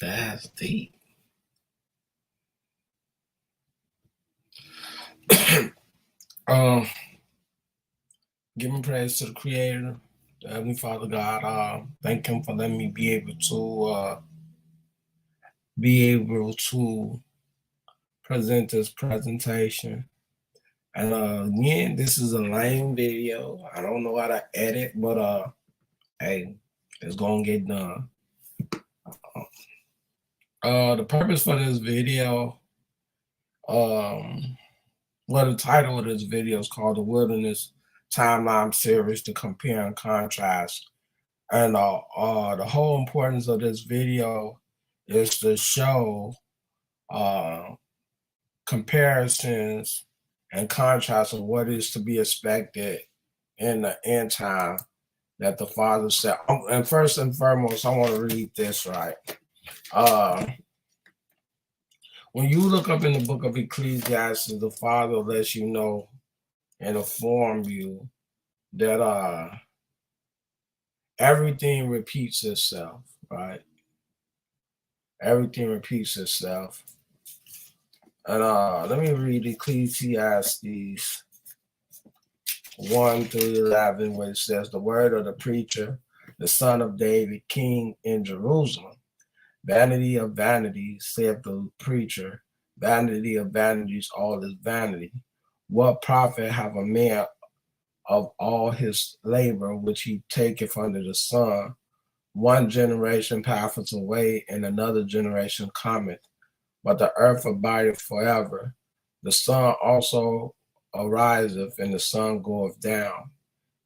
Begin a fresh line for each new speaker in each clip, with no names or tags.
That's deep. um, Giving praise to the Creator, the Heavenly Father God. Thank Him for letting me be able to present this presentation. And again, this is a lame video. I don't know how to edit, but hey, it's gonna get done. The purpose for this video, um, the title of this video is called "The Wilderness Timeline Series: To Compare and Contrast." And the whole importance of this video is to show uh, comparisons and contrasts of what is to be expected in the end time that the Father said. And first and foremost, I want to read this right. Uh, when you look up in the book of Ecclesiastes, the Father lets you know and inform you that everything repeats itself, right? Everything repeats itself. And let me read Ecclesiastes 1 through 11, where it says, "The word of the preacher, the son of David, king in Jerusalem. Vanity of vanities, saith the preacher, vanity of vanities, all is vanity. What profit have a man of all his labor which he taketh under the sun? One generation passeth away, and another generation cometh, but the earth abideth forever. The sun also ariseth, and the sun goeth down,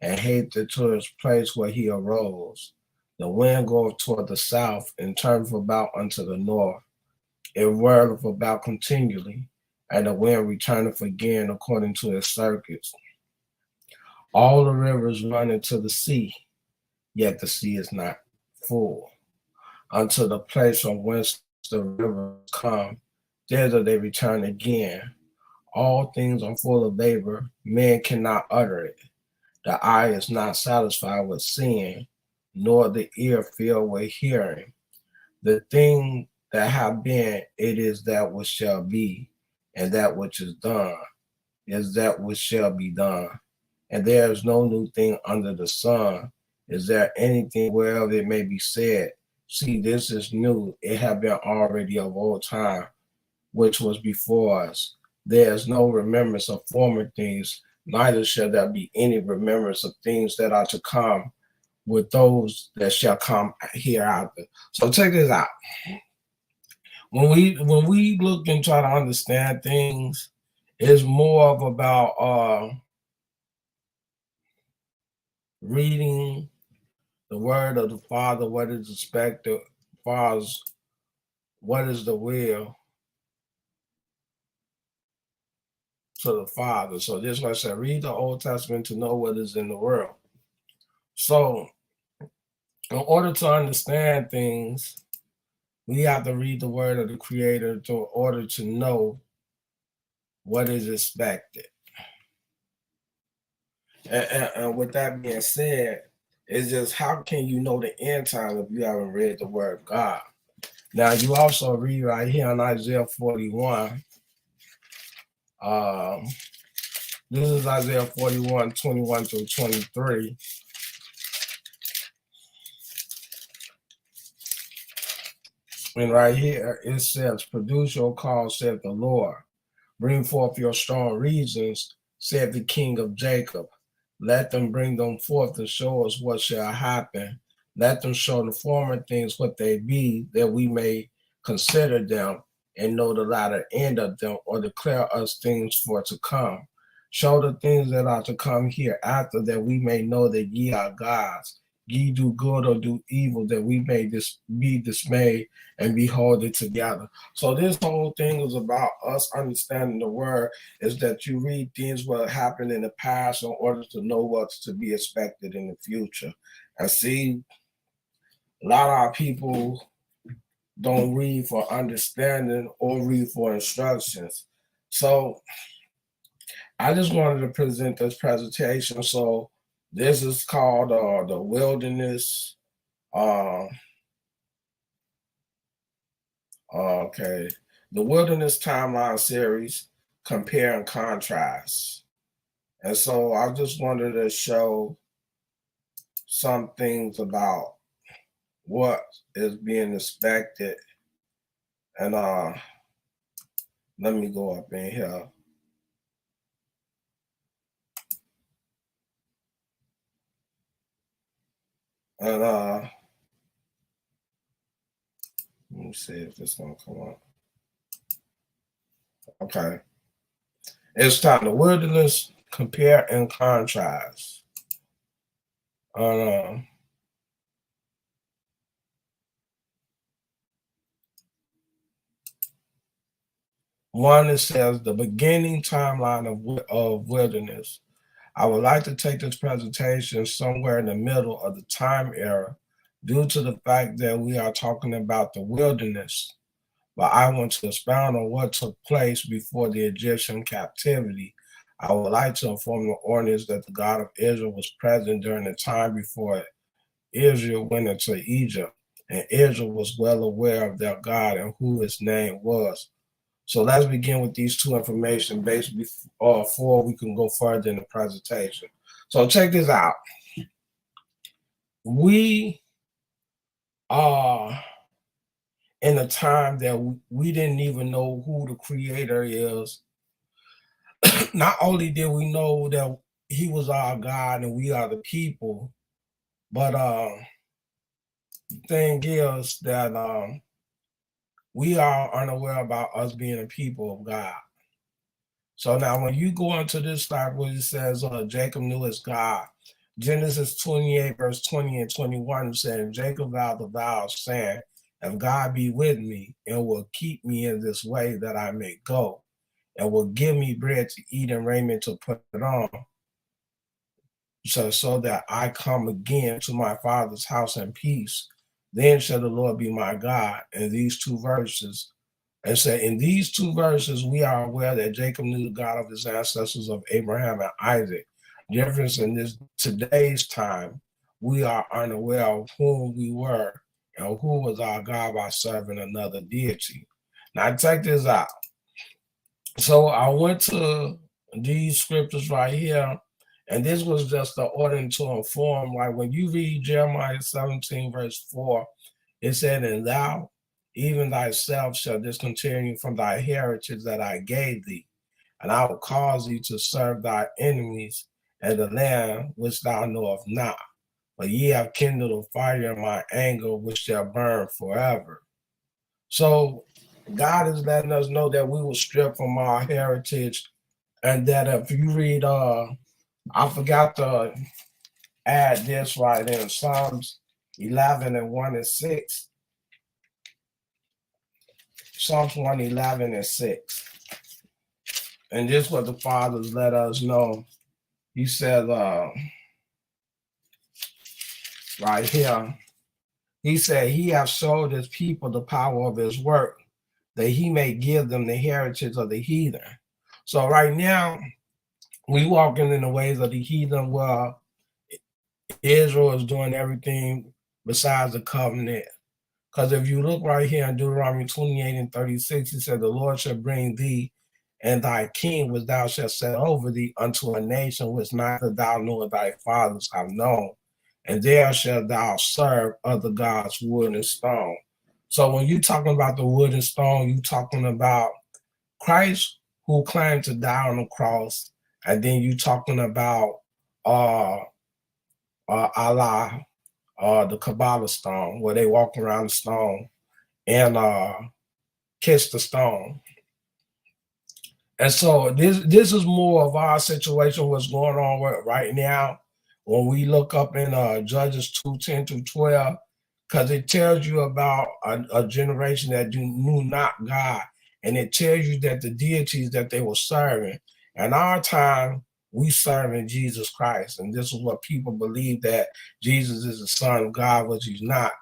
and hateth to his place where he arose. The wind goeth toward the south, and turneth about unto the north. It whirleth about continually, and the wind returneth again according to its circuits. All the rivers run into the sea, yet the sea is not full. Unto the place from whence the rivers come, thither they return again. All things are full of labor, man cannot utter it. The eye is not satisfied with seeing, nor the ear filled with hearing. The thing that have been, it is that which shall be, and that which is done is that which shall be done. And there is no new thing under the sun. Is there anything whereof it may be said, see, this is new, it have been already of old time, which was before us. There is no remembrance of former things, neither shall there be any remembrance of things that are to come with those that shall come hereafter. So check this out. When we look and try to understand things, it's more of about reading the word of the Father, what is expected, as far as what is the will to the Father. So this is what I said, read the Old Testament to know what is in the world. So in order to understand things, we have to read the word of the Creator in order to know what is expected. And with that being said, it's just how can you know the end time if you haven't read the word of God? Now you also read right here in Isaiah 41. This is Isaiah 41, 21 through 23. And right here it says, "Produce your cause, saith the Lord. Bring forth your strong reasons, said the King of Jacob. Let them bring them forth to show us what shall happen. Let them show the former things what they be, that we may consider them and know the latter end of them, or declare us things for to come. Show the things that are to come hereafter, that we may know that ye are gods. Ye do good or do evil, that we may be dismayed and behold it together." So this whole thing is about us understanding the word, is that you read things what happened in the past in order to know what's to be expected in the future. And see, a lot of our people don't read for understanding or read for instructions. So I just wanted to present this presentation. So this is called the wilderness Okay. The Wilderness Timeline series, compare and contrast. And so I just wanted to show some things about what is being expected. And let me go up in here. And let me see if this gonna come up. Okay. It's time. The Wilderness, compare and contrast. Uh, One, it says the beginning timeline of wilderness. I would like to take this presentation somewhere in the middle of the time era due to the fact that we are talking about the wilderness, but I want to expound on what took place before the Egyptian captivity. I would like to inform the audience that the God of Israel was present during the time before Israel went into Egypt, and Israel was well aware of their God and who his name was. So let's begin with these two information based before we can go further in the presentation. So check this out. We are in a time that we didn't even know who the creator is. Not only did we know that he was our God and we are the people, but the thing is that we are unaware about us being a people of God. So now when you go into this slide where it says Jacob knew his God, Genesis 28, verse 20 and 21 said, Jacob vowed the vow, saying, if God be with me and will keep me in this way that I may go, and will give me bread to eat and raiment to put it on, so that I come again to my father's house in peace, then shall the Lord be my God. And these two verses, and so in these two verses, we are aware that Jacob knew the God of his ancestors of Abraham and Isaac. Difference in this today's time, we are unaware of whom we were and who was our God by serving another deity. Now check this out. So I went to these scriptures right here, and this was just the order to inform. Like when you read Jeremiah 17, verse 4, it said, and thou, even thyself, shall discontinue from thy heritage that I gave thee, and I will cause thee to serve thy enemies and the land which thou knowest not. But ye have kindled a fire in my anger, which shall burn forever. So God is letting us know that we will strip from our heritage, and that if you read, I forgot to add this right in Psalms 11 and 1 and 6. Psalms 111 and 6. And this what the fathers let us know. He said, right here, he said, he has showed his people the power of his work, that he may give them the heritage of the heathen. So right now, we walking in the ways of the heathen where Israel is doing everything besides the covenant. Because if you look right here in Deuteronomy 28 and 36, he said, the Lord shall bring thee and thy king, which thou shalt set over thee, unto a nation which neither thou nor thy fathers have known. And there shalt thou serve other gods, wood and stone. So when you're talking about the wood and stone, you're talking about Christ who claimed to die on the cross, and then you talking about Allah, the Kabbalah stone, where they walk around the stone and kiss the stone. And so this is more of our situation, what's going on right now. When we look up in Judges 2:10 through 12, because it tells you about a generation that knew not God, and it tells you that the deities that they were serving. In our time, we serving Jesus Christ, and this is what people believe, that Jesus is the Son of God, which he's not.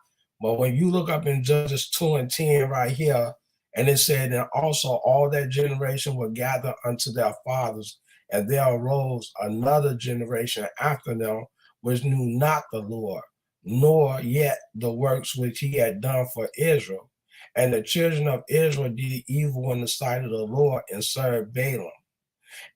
But when you look up in Judges 2 and 10 right here, and it said, and also all that generation were gathered unto their fathers, and there arose another generation after them, which knew not the Lord, nor yet the works which he had done for Israel. And the children of Israel did evil in the sight of the Lord and served Balaam.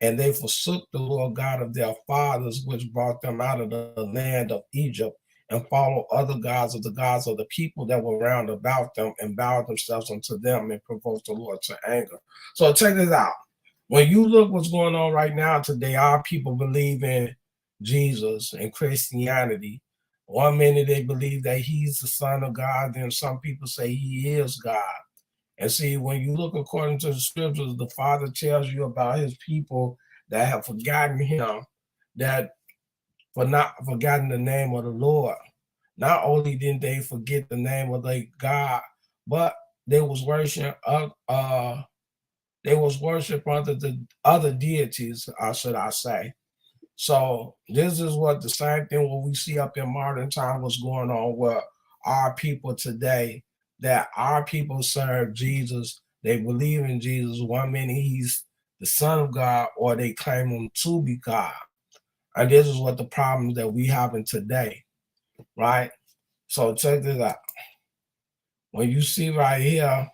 And they forsook the Lord God of their fathers, which brought them out of the land of Egypt, and followed other gods of the gods of the people that were round about them, and bowed themselves unto them, and provoked the Lord to anger. So check this out. When you look what's going on right now today, our people believe in Jesus and Christianity. One minute they believe that he's the Son of God, then some people say he is God. And see, when you look according to the scriptures, the Father tells you about his people that have forgotten him, that for not forgotten the name of the Lord. Not only didn't they forget the name of their God, but they was worshiping under the other deities, should I say. So this is what the same thing what we see up in modern time was going on with our people today, that our people serve Jesus. They believe in Jesus. One minute he's the Son of God, or they claim him to be God. And this is what the problems that we having today, right? So check this out. When you see right here,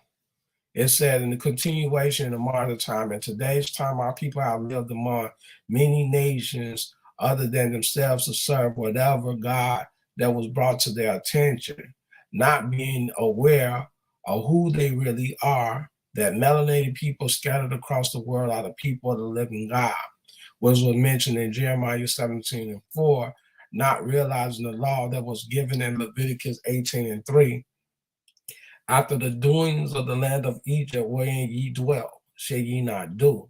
it said in the continuation of modern time, in today's time, our people have lived among many nations other than themselves to serve whatever God that was brought to their attention, not being aware of who they really are, that melanated people scattered across the world are the people of the living God, which was mentioned in Jeremiah 17:4, not realizing the law that was given in Leviticus 18:3. After the doings of the land of Egypt wherein ye dwell, shall ye not do.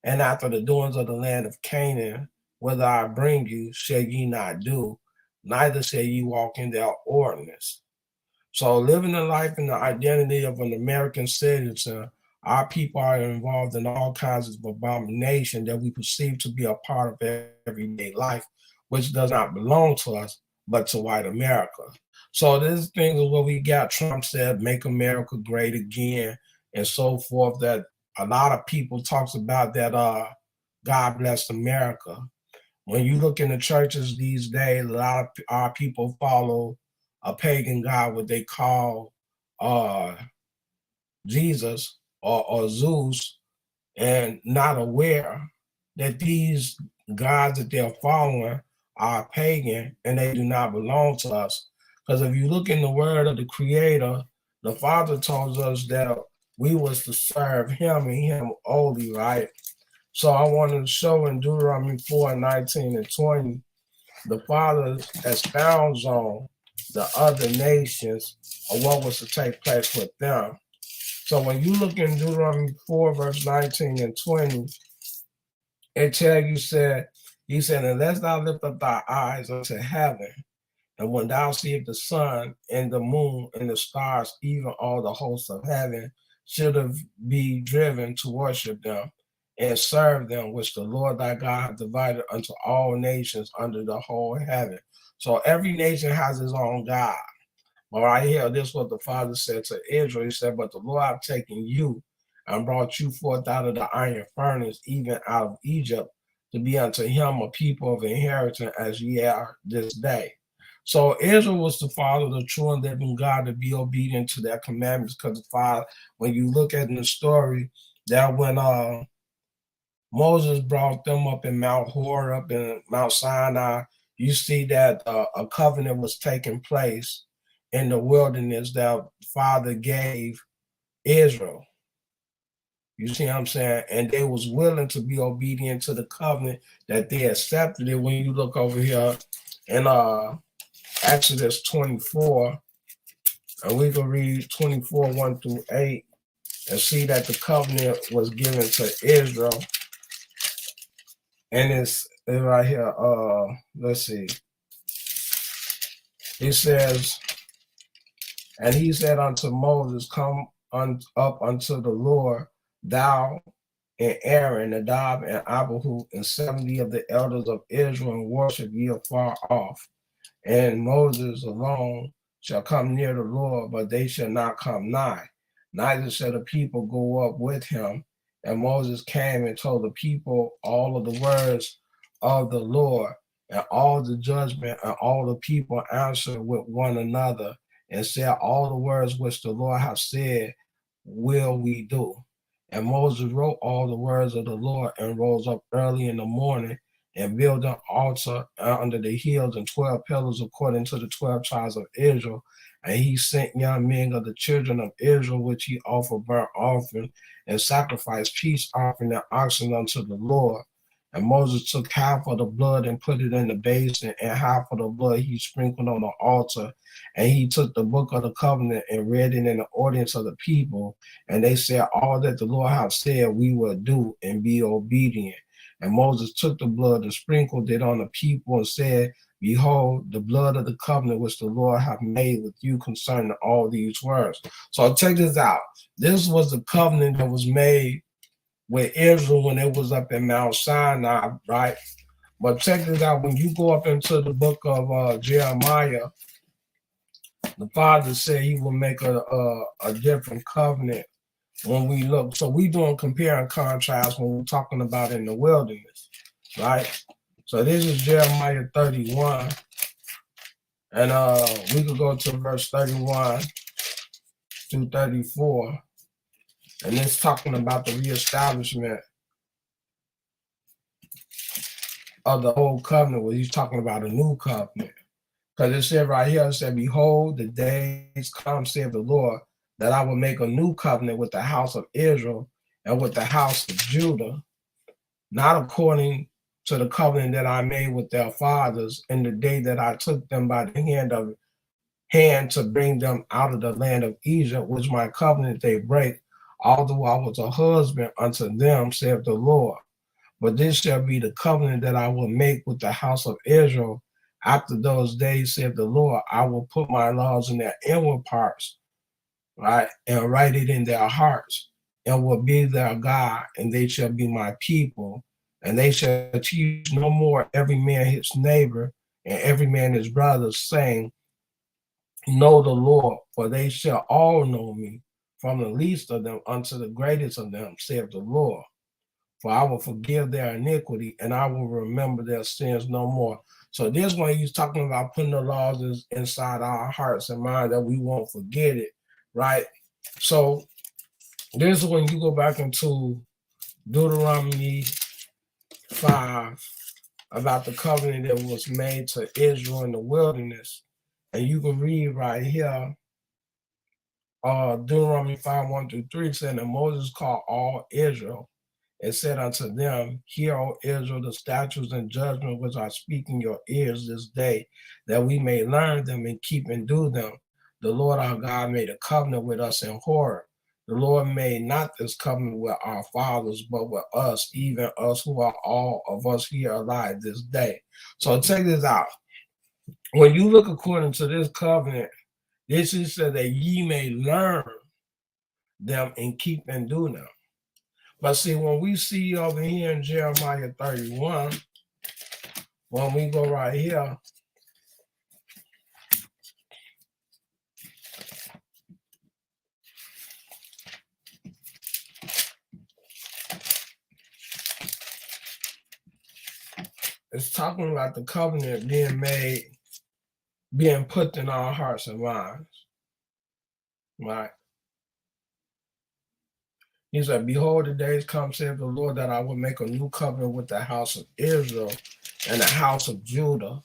And after the doings of the land of Canaan, whither I bring you, shall ye not do, neither shall ye walk in their ordinance. So living a life in the identity of an American citizen, our people are involved in all kinds of abomination that we perceive to be a part of everyday life, which does not belong to us, but to white America. So this thing is what we got. Trump said, make America great again, and so forth, that a lot of people talks about that God bless America. When you look in the churches these days, a lot of our people follow a pagan god, what they call uh, Jesus or Zeus, and not aware that these gods that they're following are pagan and they do not belong to us. Because if you look in the word of the Creator, the Father tells us that we was to serve him and him only, right? So I wanted to show in Deuteronomy 4:19-20, the Father expounds on the other nations of what was to take place with them. So when you look in Deuteronomy 4, verse 19 and 20, it tells you, he said, unless thou lift up thy eyes unto heaven, and when thou seest the sun and the moon and the stars, even all the hosts of heaven, should have be driven to worship them and serve them, which the Lord thy God hath divided unto all nations under the whole heaven. So every nation has his own God. But right here, this is what the Father said to Israel. He said, but the Lord hath taken you and brought you forth out of the iron furnace, even out of Egypt, to be unto him a people of inheritance as ye are this day. So Israel was to follow the true and living God, to be obedient to their commandments, because the Father, when you look at in the story, that when Moses brought them up in Mount Horeb and Mount Sinai, you see that a covenant was taking place in the wilderness that Father gave Israel. You see what I'm saying? And they was willing to be obedient to the covenant that they accepted it. When you look over here in Exodus 24, and we can read 24, 1-8, and see that the covenant was given to Israel. And it's right here. Let's see. It says, and he said unto Moses, come up unto the Lord, thou and Aaron, Nadab and Abihu, and 70 of the elders of Israel, and worship ye afar off. And Moses alone shall come near the Lord, but they shall not come nigh. Neither shall the people go up with him. And Moses came and told the people all of the words of the Lord, and all the judgment, and all the people answered with one another and said, all the words which the Lord hath said will we do. And Moses wrote all the words of the Lord and rose up early in the morning and built an altar under the hills and 12 pillars according to the 12 tribes of Israel. And he sent young men of the children of Israel, which he offered burnt offering and sacrificed peace offering and oxen unto the Lord. And Moses took half of the blood and put it in the basin, and half of the blood he sprinkled on the altar. And he took the book of the covenant and read it in the audience of the people. And they said, all that the Lord hath said we will do and be obedient. And Moses took the blood and sprinkled it on the people and said, behold, the blood of the covenant which the Lord hath made with you concerning all these words. So check this out. This was the covenant that was made with Israel when it was up in Mount Sinai, right? But check this out. When you go up into the book of Jeremiah, the Father said he will make a different covenant when we look. So we doing compare and contrast when we're talking about in the wilderness, right? So this is Jeremiah 31. And we could go to verse 31 through 34. And it's talking about the reestablishment of the old covenant, where he's talking about a new covenant. Because it said right here, it said, behold, the days come, saith the Lord, that I will make a new covenant with the house of Israel and with the house of Judah, not according to the covenant that I made with their fathers in the day that I took them by the hand to bring them out of the land of Egypt, which my covenant they break, although I was a husband unto them, saith the Lord. But this shall be the covenant that I will make with the house of Israel. After those days, saith the Lord, I will put my laws in their inward parts, right, and write it in their hearts, and will be their God, and they shall be my people. And they shall teach no more every man his neighbor and every man his brother, saying, know the Lord, for they shall all know me, from the least of them unto the greatest of them, saith the Lord. For I will forgive their iniquity, and I will remember their sins no more. So this one, he's talking about putting the laws inside our hearts and mind that we won't forget it, right? So this is when you go back into Deuteronomy 5 about the covenant that was made to Israel in the wilderness. And you can read right here, Deuteronomy 5, 1 through 3, saying that Moses called all Israel and said unto them, hear, O Israel, the statutes and judgments which I speak in your ears this day, that we may learn them and keep and do them. The Lord our God made a covenant with us in Horeb. The Lord made not this covenant with our fathers, but with us, even us who are all of us here alive this day. So check this out. When you look according to this covenant, this is so that ye may learn them and keep and do them. But see, when we see over here in Jeremiah 31, when we go right here, it's talking about the covenant being made, being put in our hearts and minds, right? He said, behold, the days come, saith the Lord, that I will make a new covenant with the house of Israel and the house of Judah,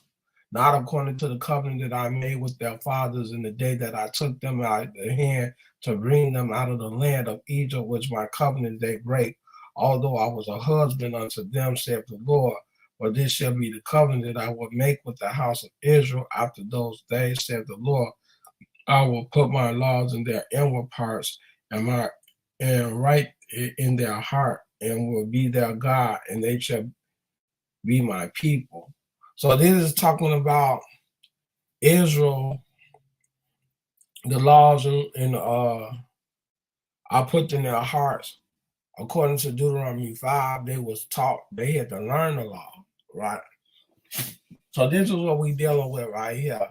not according to the covenant that I made with their fathers in the day that I took them out of their hand to bring them out of the land of Egypt, which my covenant they break, although I was a husband unto them, saith the Lord. But this shall be the covenant that I will make with the house of Israel after those days, saith the Lord. I will put my laws in their inward parts and write it in their heart, and will be their God, and they shall be my people. So this is talking about Israel, the laws I put in their hearts. According to Deuteronomy 5, they was taught, they had to learn the law, right? So this is what we dealing with right here.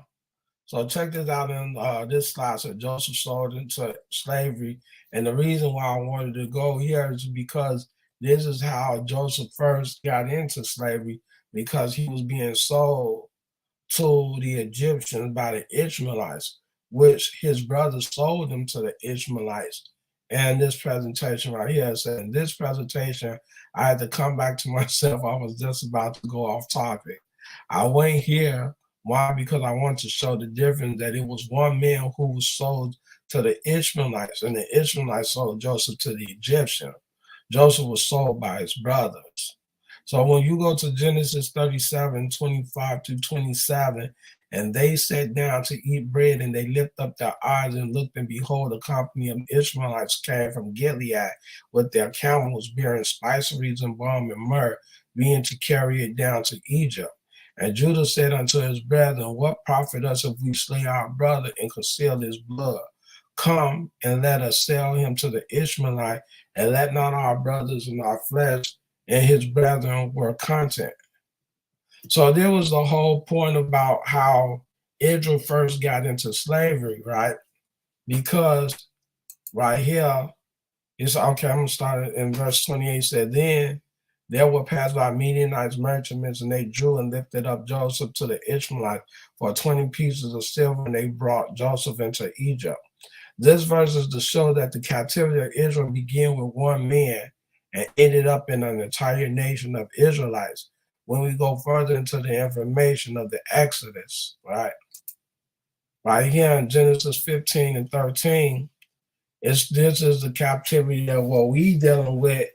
So check this out in this slide. So Joseph sold into slavery. And the reason why I wanted to go here is because this is how Joseph first got into slavery, because he was being sold to the Egyptians by the Ishmaelites. which his brothers sold them to the Ishmaelites. And this presentation right here said, in this presentation, I had to come back to myself. I was just about to go off topic. I went here. Why? Because I want to show the difference that it was one man who was sold to the Ishmaelites, and the Ishmaelites sold Joseph to the Egyptian. Joseph was sold by his brothers. So when you go to Genesis 37:25-27, and they sat down to eat bread, and they lifted up their eyes and looked, and behold, a company of Ishmaelites came from Gilead with their camels bearing spiceries and balm and myrrh, being to carry it down to Egypt. And Judah said unto his brethren, what profit us if we slay our brother and conceal his blood? Come and let us sell him to the Ishmaelite, and let not our brothers and our flesh and his brethren were content. So there was the whole point about how Israel first got into slavery, right? Because right here, it's okay. I'm gonna start in verse 28. Said, then there were passed by Midianites merchantmen, and they drew and lifted up Joseph to the Ishmaelites for 20 pieces of silver, and they brought Joseph into Egypt. This verse is to show that the captivity of Israel began with one man and ended up in an entire nation of Israelites. When we go further into the information of the Exodus, right here in Genesis 15:13, this is the captivity that what we dealing with,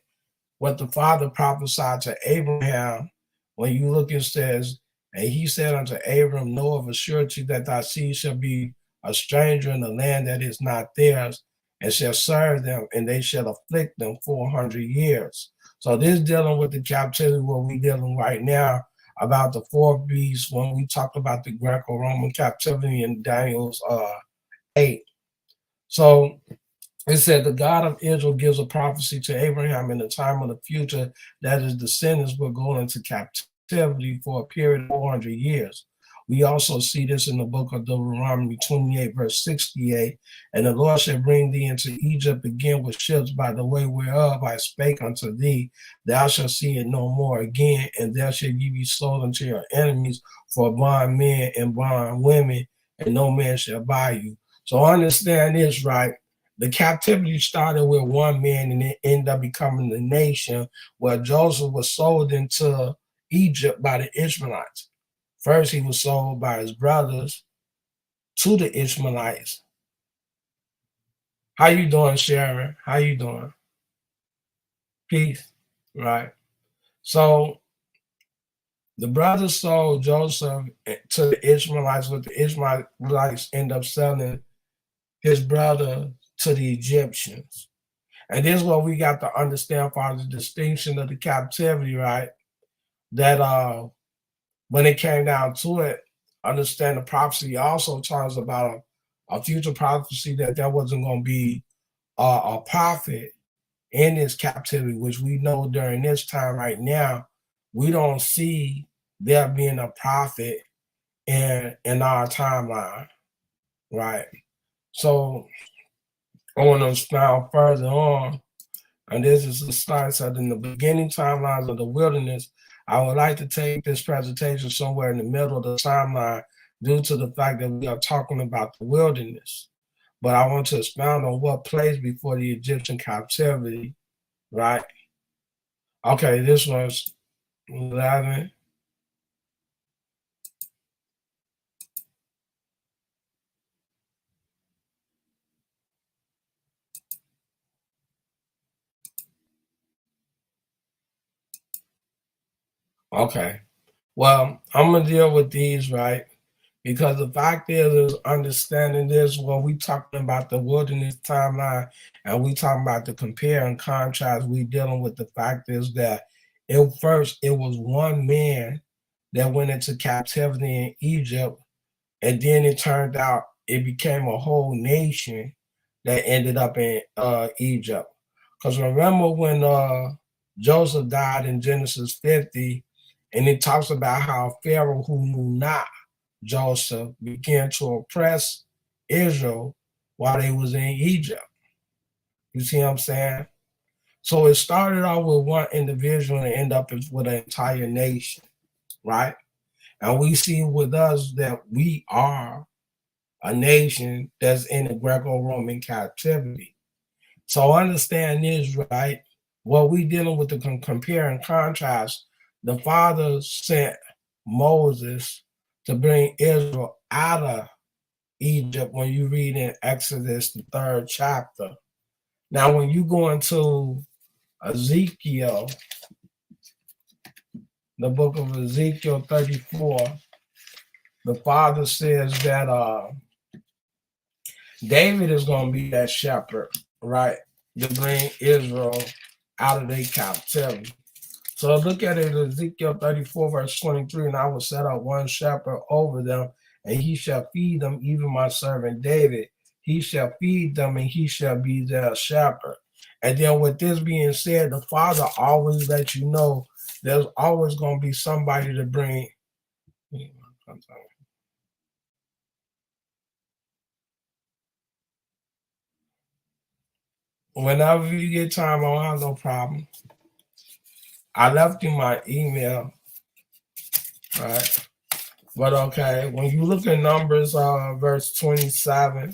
what the Father prophesied to Abraham. When you look, it says, and he said unto Abram, know of a surety that thy seed shall be a stranger in the land that is not theirs, and shall serve them, and they shall afflict them 400 years. So this dealing with the captivity where we dealing right now about the fourth beast when we talk about the Greco-Roman captivity in Daniel's 8. So it said the God of Israel gives a prophecy to Abraham in the time of the future that his descendants will go into captivity for a period of 400 years. We also see this in the book of Deuteronomy 28:68. And the Lord shall bring thee into Egypt again with ships by the way whereof I spake unto thee. Thou shalt see it no more again, and there shall ye be sold unto your enemies for bondmen and bondwomen, and no man shall buy you. So understand this, right? The captivity started with one man, and it ended up becoming the nation where Joseph was sold into Egypt by the Ishmaelites. First, he was sold by his brothers to the Ishmaelites. How you doing, Sharon? How you doing? Peace, right? So the brothers sold Joseph to the Ishmaelites, but the Ishmaelites end up selling his brother to the Egyptians. And this is what we got to understand for the distinction of the captivity, right? That when it came down to it, understand the prophecy also talks about a future prophecy that there wasn't going to be a prophet in this captivity, which we know during this time right now, we don't see there being a prophet in our timeline, right? So I want to expound further on. And this is the slide said in the beginning timelines of the wilderness. I would like to take this presentation somewhere in the middle of the timeline due to the fact that we are talking about the wilderness. But I want to expound on what place before the Egyptian captivity, right? Okay, this one's 11. Okay. Well, I'm going to deal with these, right? Because the fact is understanding this when we talking about the wilderness timeline and we talking about the compare and contrast, we dealing with the fact is that it was one man that went into captivity in Egypt, and then it turned out it became a whole nation that ended up in Egypt. Because remember when Joseph died in Genesis 50, and it talks about how Pharaoh, who knew not Joseph, began to oppress Israel while they was in Egypt. You see what I'm saying? So it started off with one individual and end up with an entire nation, right? And we see with us that we are a nation that's in the Greco-Roman captivity. So understand this, right? What we dealing with the compare and contrast, the Father sent Moses to bring Israel out of Egypt when you read in Exodus, the 3rd chapter. Now, when you go into Ezekiel, the book of Ezekiel 34, the Father says that David is going to be that shepherd, right, to bring Israel out of their captivity. So look at it, Ezekiel 34, verse 23, and I will set up one shepherd over them, and he shall feed them, even my servant David. He shall feed them, and he shall be their shepherd. And then with this being said, the Father always lets you know there's always going to be somebody to bring. Whenever you get time, I don't have no problem. I left you my email, right? But okay, when you look at Numbers, verse 27,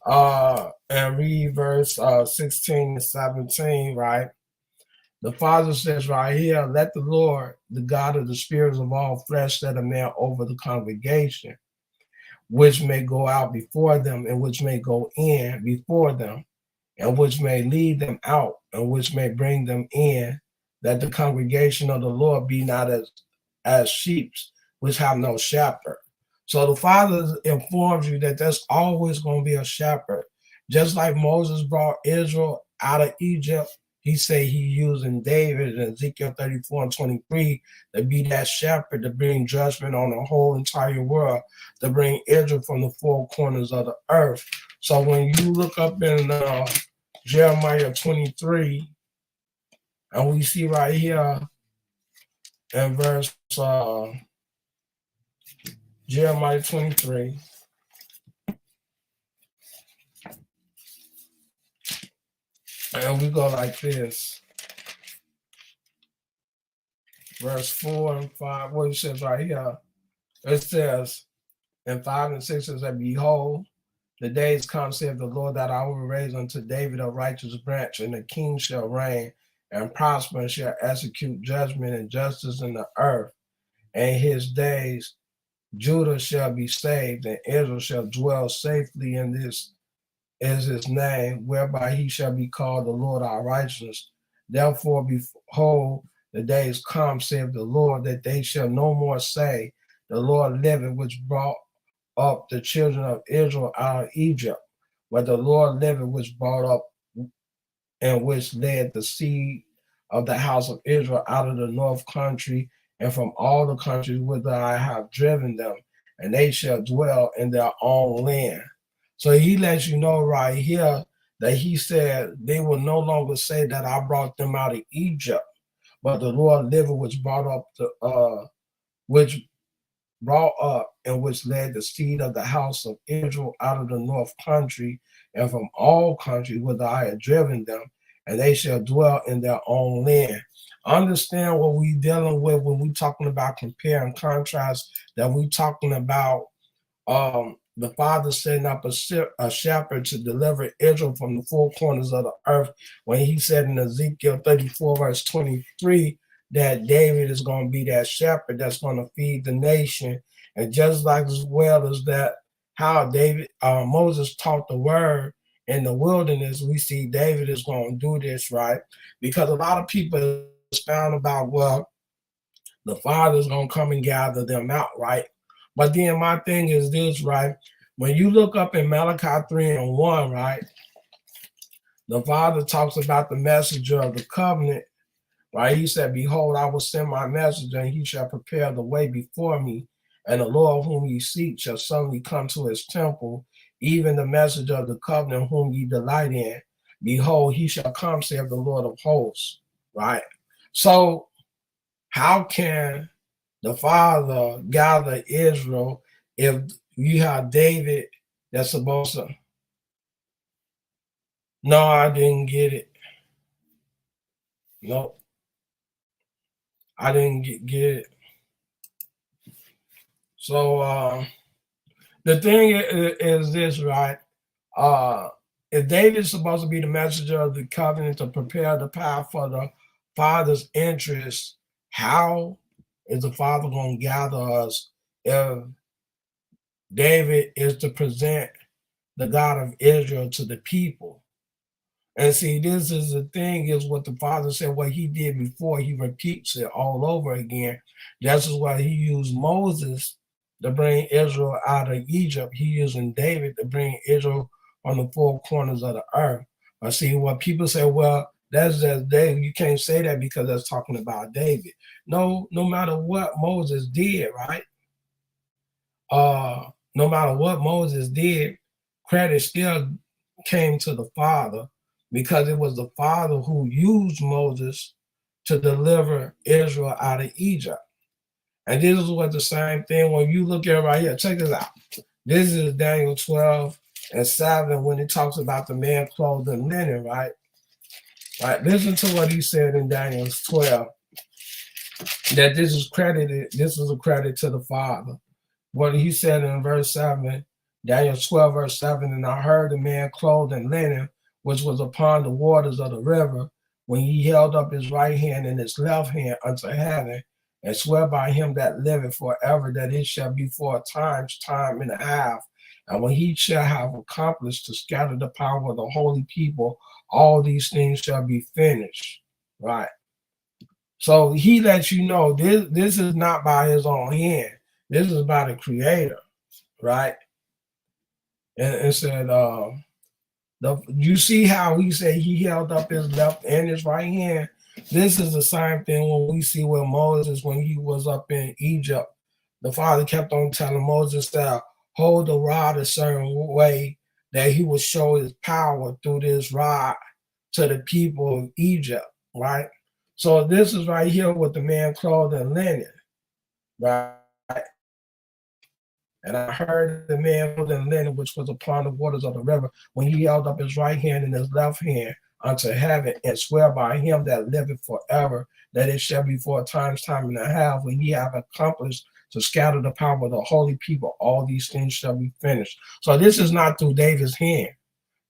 and read verse 16 and 17, right? The Father says right here, let the Lord, the God of the spirits of all flesh, set a man over the congregation, which may go out before them, and which may go in before them, and which may lead them out, and which may bring them in, that the congregation of the Lord be not as sheep which have no shepherd. So the Father informs you that there's always going to be a shepherd. Just like Moses brought Israel out of Egypt, he said he using David in Ezekiel 34 and 23 to be that shepherd, to bring judgment on the whole entire world, to bring Israel from the four corners of the earth. So when you look up in Jeremiah 23, and we see right here in verse Jeremiah 23, and we go like this. Verse 4 and 5, what it says right here, it says in 5 and 6, it says, behold, the days come, saith the Lord, that I will raise unto David a righteous branch, and the king shall reign and prosper, and shall execute judgment and justice in the earth. And his days Judah shall be saved, and Israel shall dwell safely in this is his name, whereby he shall be called the Lord our righteousness. Therefore, behold, the days come, saith the Lord, that they shall no more say, the Lord liveth, which brought up the children of Israel out of Egypt, but the Lord liveth, which brought up and which led the seed of the house of Israel out of the north country and from all the countries whither I have driven them, and they shall dwell in their own land. So he lets you know right here that he said they will no longer say that I brought them out of Egypt, but the Lord liveth, which brought up which brought up and which led the seed of the house of Israel out of the north country and from all countries whither I had driven them, and they shall dwell in their own land. Understand what we're dealing with when we're talking about compare and contrast, that we're talking about the Father setting up a shepherd to deliver Israel from the four corners of the earth, when he said in Ezekiel 34, verse 23, that David is going to be that shepherd that's going to feed the nation. And just like as well as that, how Moses taught the word in the wilderness, we see David is going to do this, right? Because a lot of people found about, well, the Father's going to come and gather them out, right? But then my thing is this, right? When you look up in Malachi 3 and 1, right, the Father talks about the messenger of the covenant, right? He said, behold, I will send my messenger, and he shall prepare the way before me. And the Lord whom ye seek shall suddenly come to his temple, even the messenger of the covenant whom ye delight in. Behold, he shall come, saith the Lord of hosts, right? So how can the Father gather Israel if you have David that's supposed to? No, I didn't get it. Nope, I didn't get it. So The thing is this, right? Uh, if David's supposed to be the messenger of the covenant to prepare the path for the Father's interest, how is the Father going to gather us if David is to present the God of Israel to the people? And see, this is the thing is what the Father said, what he did before, he repeats it all over again. This is why he used Moses to bring Israel out of Egypt. He using David to bring Israel from the four corners of the earth. But see, what people say, well, that's just David. You can't say that because that's talking about David. No, no matter what Moses did, right? No matter what Moses did, credit still came to the Father because it was the Father who used Moses to deliver Israel out of Egypt. And this is what the same thing when you look at it right here. Check this out. This is Daniel 12:7 when it talks about the man clothed in linen, right? Right. Listen to what he said in Daniel 12. That this is credited, this is a credit to the Father. What he said in verse 7, Daniel 12, verse 7, and I heard a man clothed in linen, which was upon the waters of the river, when he held up his right hand and his left hand unto heaven, and swear by him that liveth forever, that it shall be for a time and a half. And when he shall have accomplished to scatter the power of the holy people, all these things shall be finished. Right. So he lets you know this is not by his own hand. This is by the Creator, right? And said, you see how he said he held up his left and his right hand. This is the same thing when we see with Moses when he was up in Egypt. The Father kept on telling Moses to hold the rod a certain way that he would show his power through this rod to the people of Egypt, right? So this is right here with the man clothed in linen, right? And I heard the man clothed in linen, which was upon the waters of the river, when he held up his right hand and his left hand unto heaven, and swear by him that liveth forever, that it shall be for a time and a half, when ye have accomplished to scatter the power of the holy people, all these things shall be finished. So this is not through David's hand.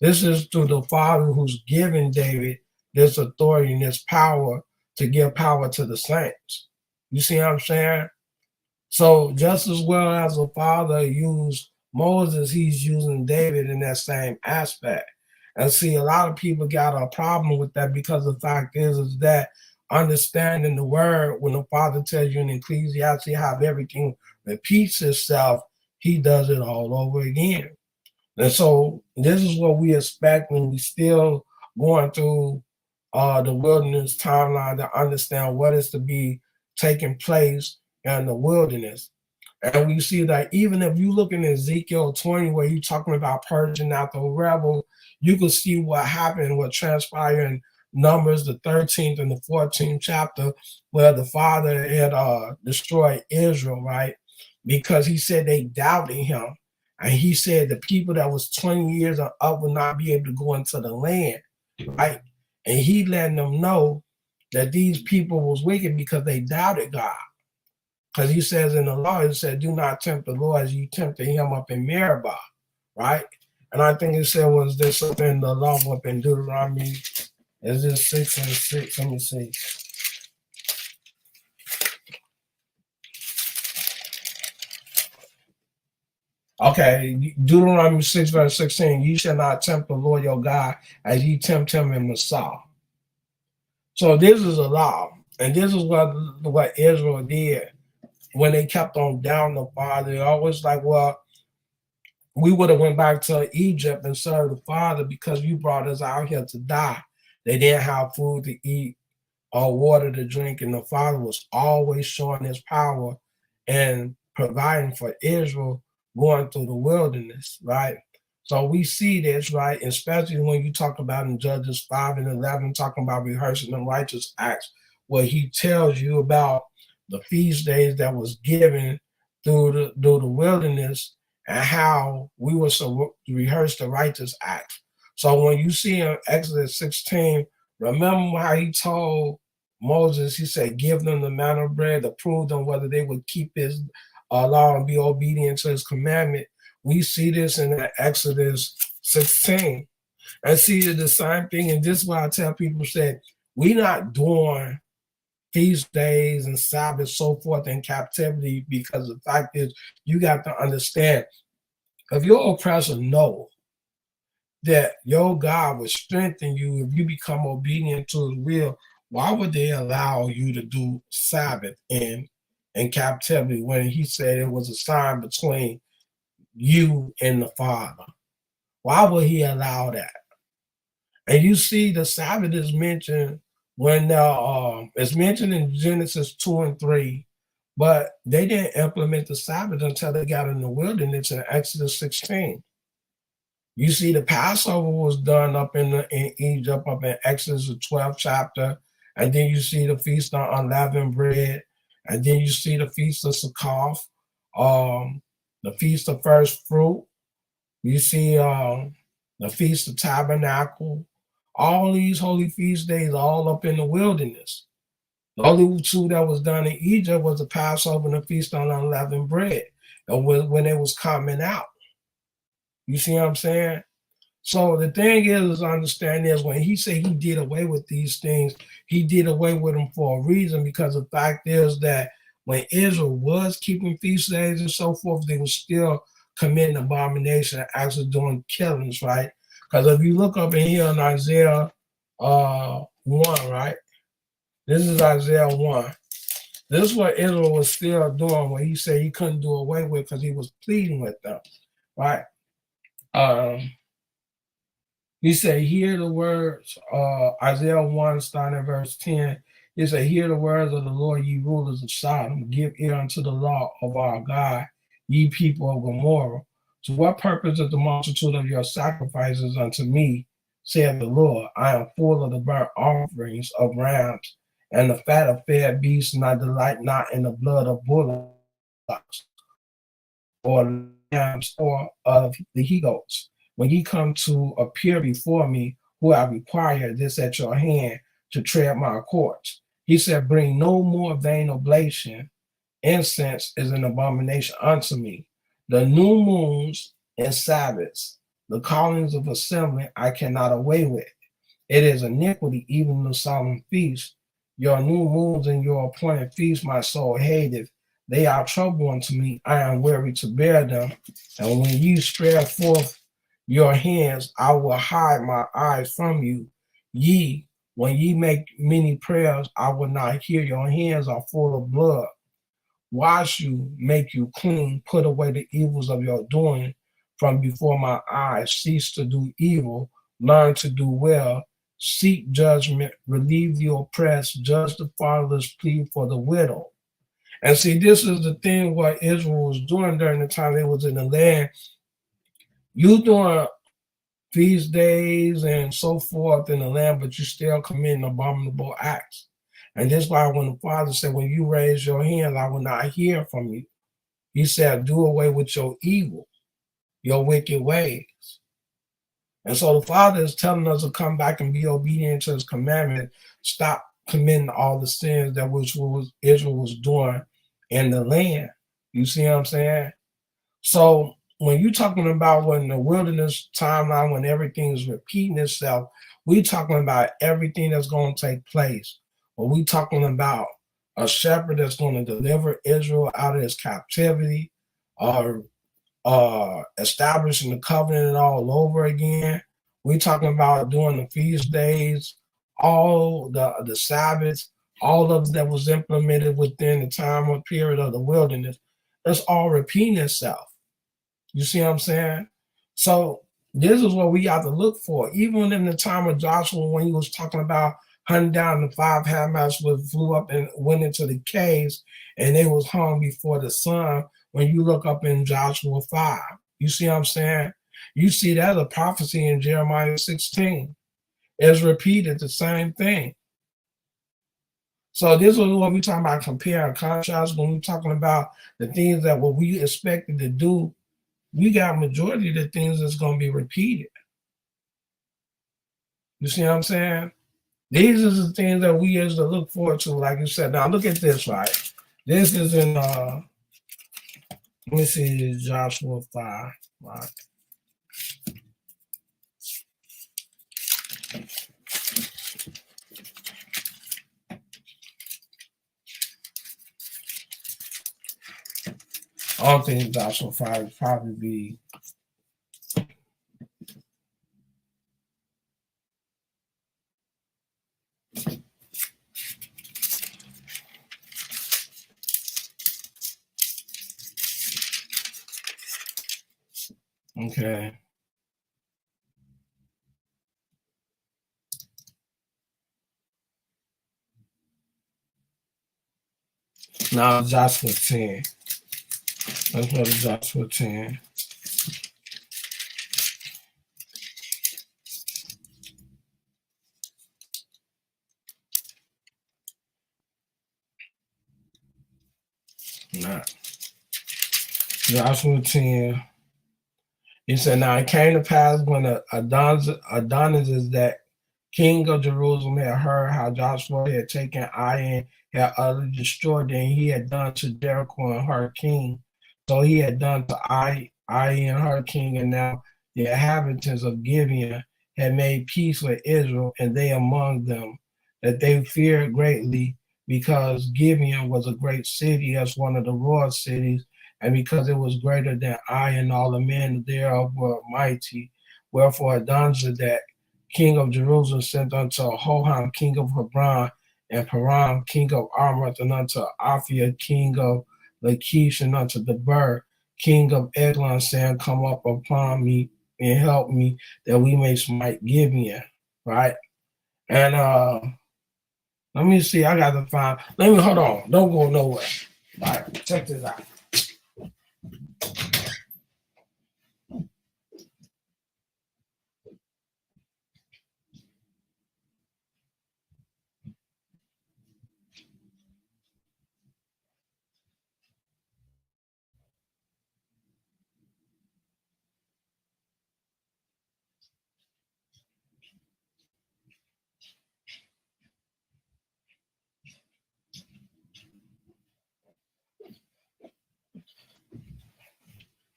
This is through the Father who's given David this authority and this power to give power to the saints. You see what I'm saying? So just as well as the Father used Moses, he's using David in that same aspect. And see, a lot of people got a problem with that because the fact is that understanding the word, when the Father tells you in Ecclesiastes how everything repeats itself, he does it all over again. And so this is what we expect when we still going through the wilderness timeline to understand what is to be taking place in the wilderness. And we see that even if you look in Ezekiel 20, where he's talking about purging out the rebel, you can see what happened, what transpired in Numbers, the 13th and the 14th chapter, where the Father had destroyed Israel, right? Because he said they doubted him. And he said the people that was 20 years or up would not be able to go into the land, right? And he letting them know that these people was wicked because they doubted God. Because he says in the law, he said, do not tempt the Lord as you tempted him up in Meribah, right? And I think it said, was there something in the law up in Deuteronomy? Is this 6:6? Let me see. Okay, Deuteronomy 6, verse 16, you shall not tempt the Lord your God as ye tempt him in Massah. So this is a law. And this is what Israel did when they kept on down the Father. They always like, well, we would have went back to Egypt and served the Father because you brought us out here to die. They didn't have food to eat or water to drink, and the Father was always showing his power and providing for Israel going through the wilderness, right? So we see this, right? Especially when you talk about in Judges 5 and 11, talking about rehearsing the righteous acts, where he tells you about the feast days that was given through the wilderness and how we were to rehearse the righteous acts. So when you see in Exodus 16, remember how he told Moses, he said, give them the manna of bread to prove them whether they would keep his law and be obedient to his commandment. We see this in Exodus 16. And see the same thing, and this is why I tell people said we not doing feast days and Sabbath so forth in captivity, because the fact is you got to understand, if your oppressor know that your God will strengthen you if you become obedient to his will, why would they allow you to do Sabbath in captivity when he said it was a sign between you and the Father? Why would he allow that? And you see the Sabbath is mentioned when it's mentioned in Genesis 2 and 3, but they didn't implement the Sabbath until they got in the wilderness in Exodus 16. You see the Passover was done up in Egypt, up in Exodus the 12th chapter, and then you see the Feast on Unleavened Bread, and then you see the Feast of Succoth, the Feast of First Fruit, you see the Feast of Tabernacle, all these holy feast days all up in the wilderness. The only two that was done in Egypt was the Passover and the Feast on Unleavened Bread, and when it was coming out. You see what I'm saying? So the thing is understand is when he said he did away with these things, he did away with them for a reason, because the fact is that when Israel was keeping feast days and so forth, they were still committing abomination and actually doing killings, right? Because if you look up in here in Isaiah 1, right? This is Isaiah 1. This is what Israel was still doing when he said he couldn't do away with because he was pleading with them, right? He said, hear the words, Isaiah 1, starting at verse 10. He said, hear the words of the Lord, ye rulers of Sodom. Give ear unto the law of our God, ye people of Gomorrah. To what purpose is the multitude of your sacrifices unto me, saith the Lord? I am full of the burnt offerings of rams and the fat of fair beasts, and I delight not in the blood of bullocks or lambs or of the he goats. When ye come to appear before me, who I require this at your hand to tread my courts. He said, bring no more vain oblation. Incense is an abomination unto me. The new moons and Sabbaths, the callings of assembly, I cannot away with. It is iniquity, even the solemn feast. Your new moons and your appointed feasts, my soul hateth. They are trouble unto me. I am weary to bear them. And when you spread forth your hands, I will hide my eyes from you. Ye, when ye make many prayers, I will not hear. Your hands are full of blood. Wash you, make you clean, put away the evils of your doing from before my eyes. Cease to do evil, learn to do well, seek judgment, relieve the oppressed, judge the fatherless, plead for the widow. And see, this is the thing what Israel was doing during the time they was in the land. You doing feast days and so forth in the land, but you still committing abominable acts. And that's why when the Father said, when you raise your hand, I will not hear from you. He said, do away with your evil, your wicked ways. And so the Father is telling us to come back and be obedient to his commandment, stop committing all the sins that which Israel was doing in the land. You see what I'm saying? So when you're talking about when the wilderness timeline, when everything is repeating itself, we talking about everything that's going to take place. Or we talking about a shepherd that's going to deliver Israel out of his captivity, or establishing the covenant all over again. We talking about doing the feast days, all the Sabbaths, all of that was implemented within the time or period of the wilderness. That's all repeating itself. You see what I'm saying? So this is what we got to look for. Even in the time of Joshua, when he was talking about hunting down the 5 Hamaths, that flew up and went into the caves, and they was hung before the sun. When you look up in Joshua 5, you see what I'm saying? You see that a prophecy in Jeremiah 16. It's repeated the same thing. So this is what we're talking about, compare and contrast. When we're talking about the things that what we expected to do, we got majority of the things that's going to be repeated. You see what I'm saying? These are the things that we is to look forward to, like you said. Now look at this, right? This is in let me see, Joshua 5. Right. I don't think Joshua 5 would probably be. Okay. Now Joshua 10. Let's go to Joshua 10. Nah. Joshua 10. He said, now it came to pass when Adonis that king of Jerusalem had heard how Joshua had taken Ai and had utterly destroyed it, and he had done to Jericho and her king. So he had done to Ai and her king, and now the inhabitants of Gibeon had made peace with Israel, and they among them, that they feared greatly, because Gibeon was a great city, as one of the royal cities, and because it was greater than Ai, and all the men thereof were mighty. Wherefore Adonizedek, king of Jerusalem, sent unto Hoham, king of Hebron, and Param, king of Armath, and unto Aphia, king of Lachish, and unto Deber, king of Eglon, saying, come up upon me and help me, that we may smite Gibeon. Right? And let me see, I got to find, let me, hold on, don't go nowhere. All right, check this out.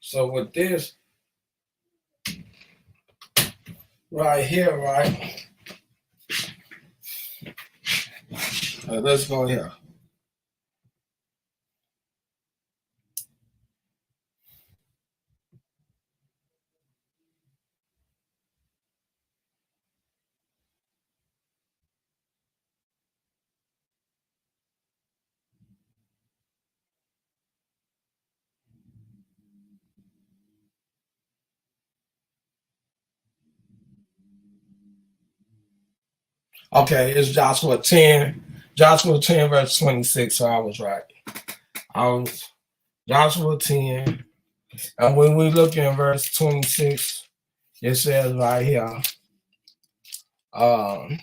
So with this right here, right? Let's go here. Okay, it's Joshua 10. Joshua 10, verse 26. So I was right. I was Joshua 10. And when we look in verse 26, it says right here, um,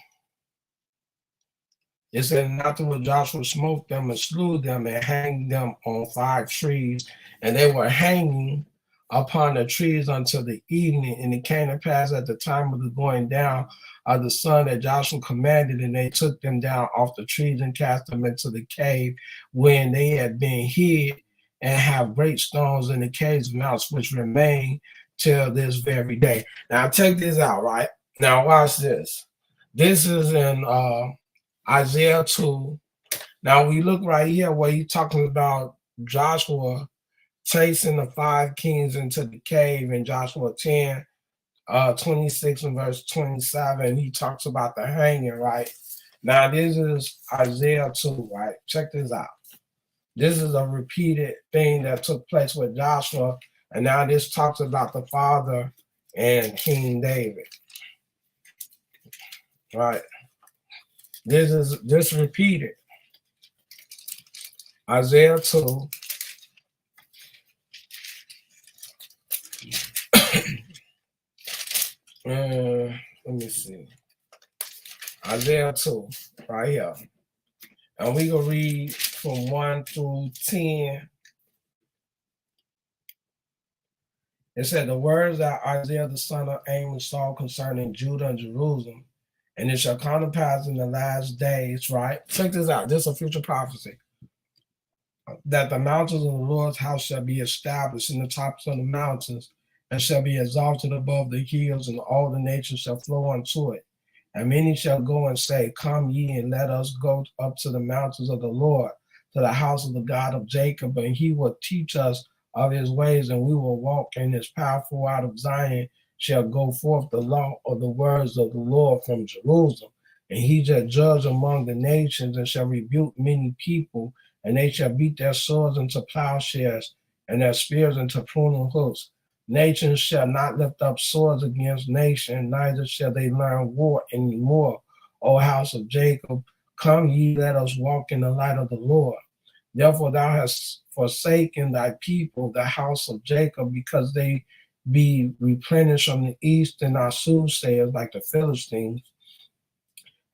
it said, and afterward Joshua smote them and slew them and hanged them on 5 trees, and they were hanging upon the trees until the evening. And it came to pass at the time of the going down of the sun that Joshua commanded, and they took them down off the trees and cast them into the cave when they had been hid, and have great stones in the caves mounts which remain till this very day. Now check this out, right? Now watch this. This is in Isaiah 2. Now we look right here where he's talking about Joshua chasing the 5 kings into the cave in Joshua 10, 26 and verse 27. He talks about the hanging, right? Now this is Isaiah 2, right? Check this out. This is a repeated thing that took place with Joshua, and now this talks about the father and King David, right? This is just repeated. Isaiah 2. Let me see. Isaiah 2, right here. And we gonna read from 1 through 10. It said, the words that Isaiah the son of Amos saw concerning Judah and Jerusalem, and it shall come to pass in the last days, right? Check this out. This is a future prophecy. That the mountains of the Lord's house shall be established in the tops of the mountains, and shall be exalted above the hills, and all the nations shall flow unto it. And many shall go and say, Come ye, and let us go up to the mountains of the Lord, to the house of the God of Jacob, and he will teach us of his ways, and we will walk in his path. For out of Zion shall go forth the law of the words of the Lord from Jerusalem. And he shall judge among the nations, and shall rebuke many people, and they shall beat their swords into plowshares, and their spears into pruning hooks. Nations shall not lift up swords against nation, neither shall they learn war any more. O house of Jacob, come ye, let us walk in the light of the Lord. Therefore thou hast forsaken thy people, the house of Jacob, because they be replenished from the east, and our soothsayers like the Philistines,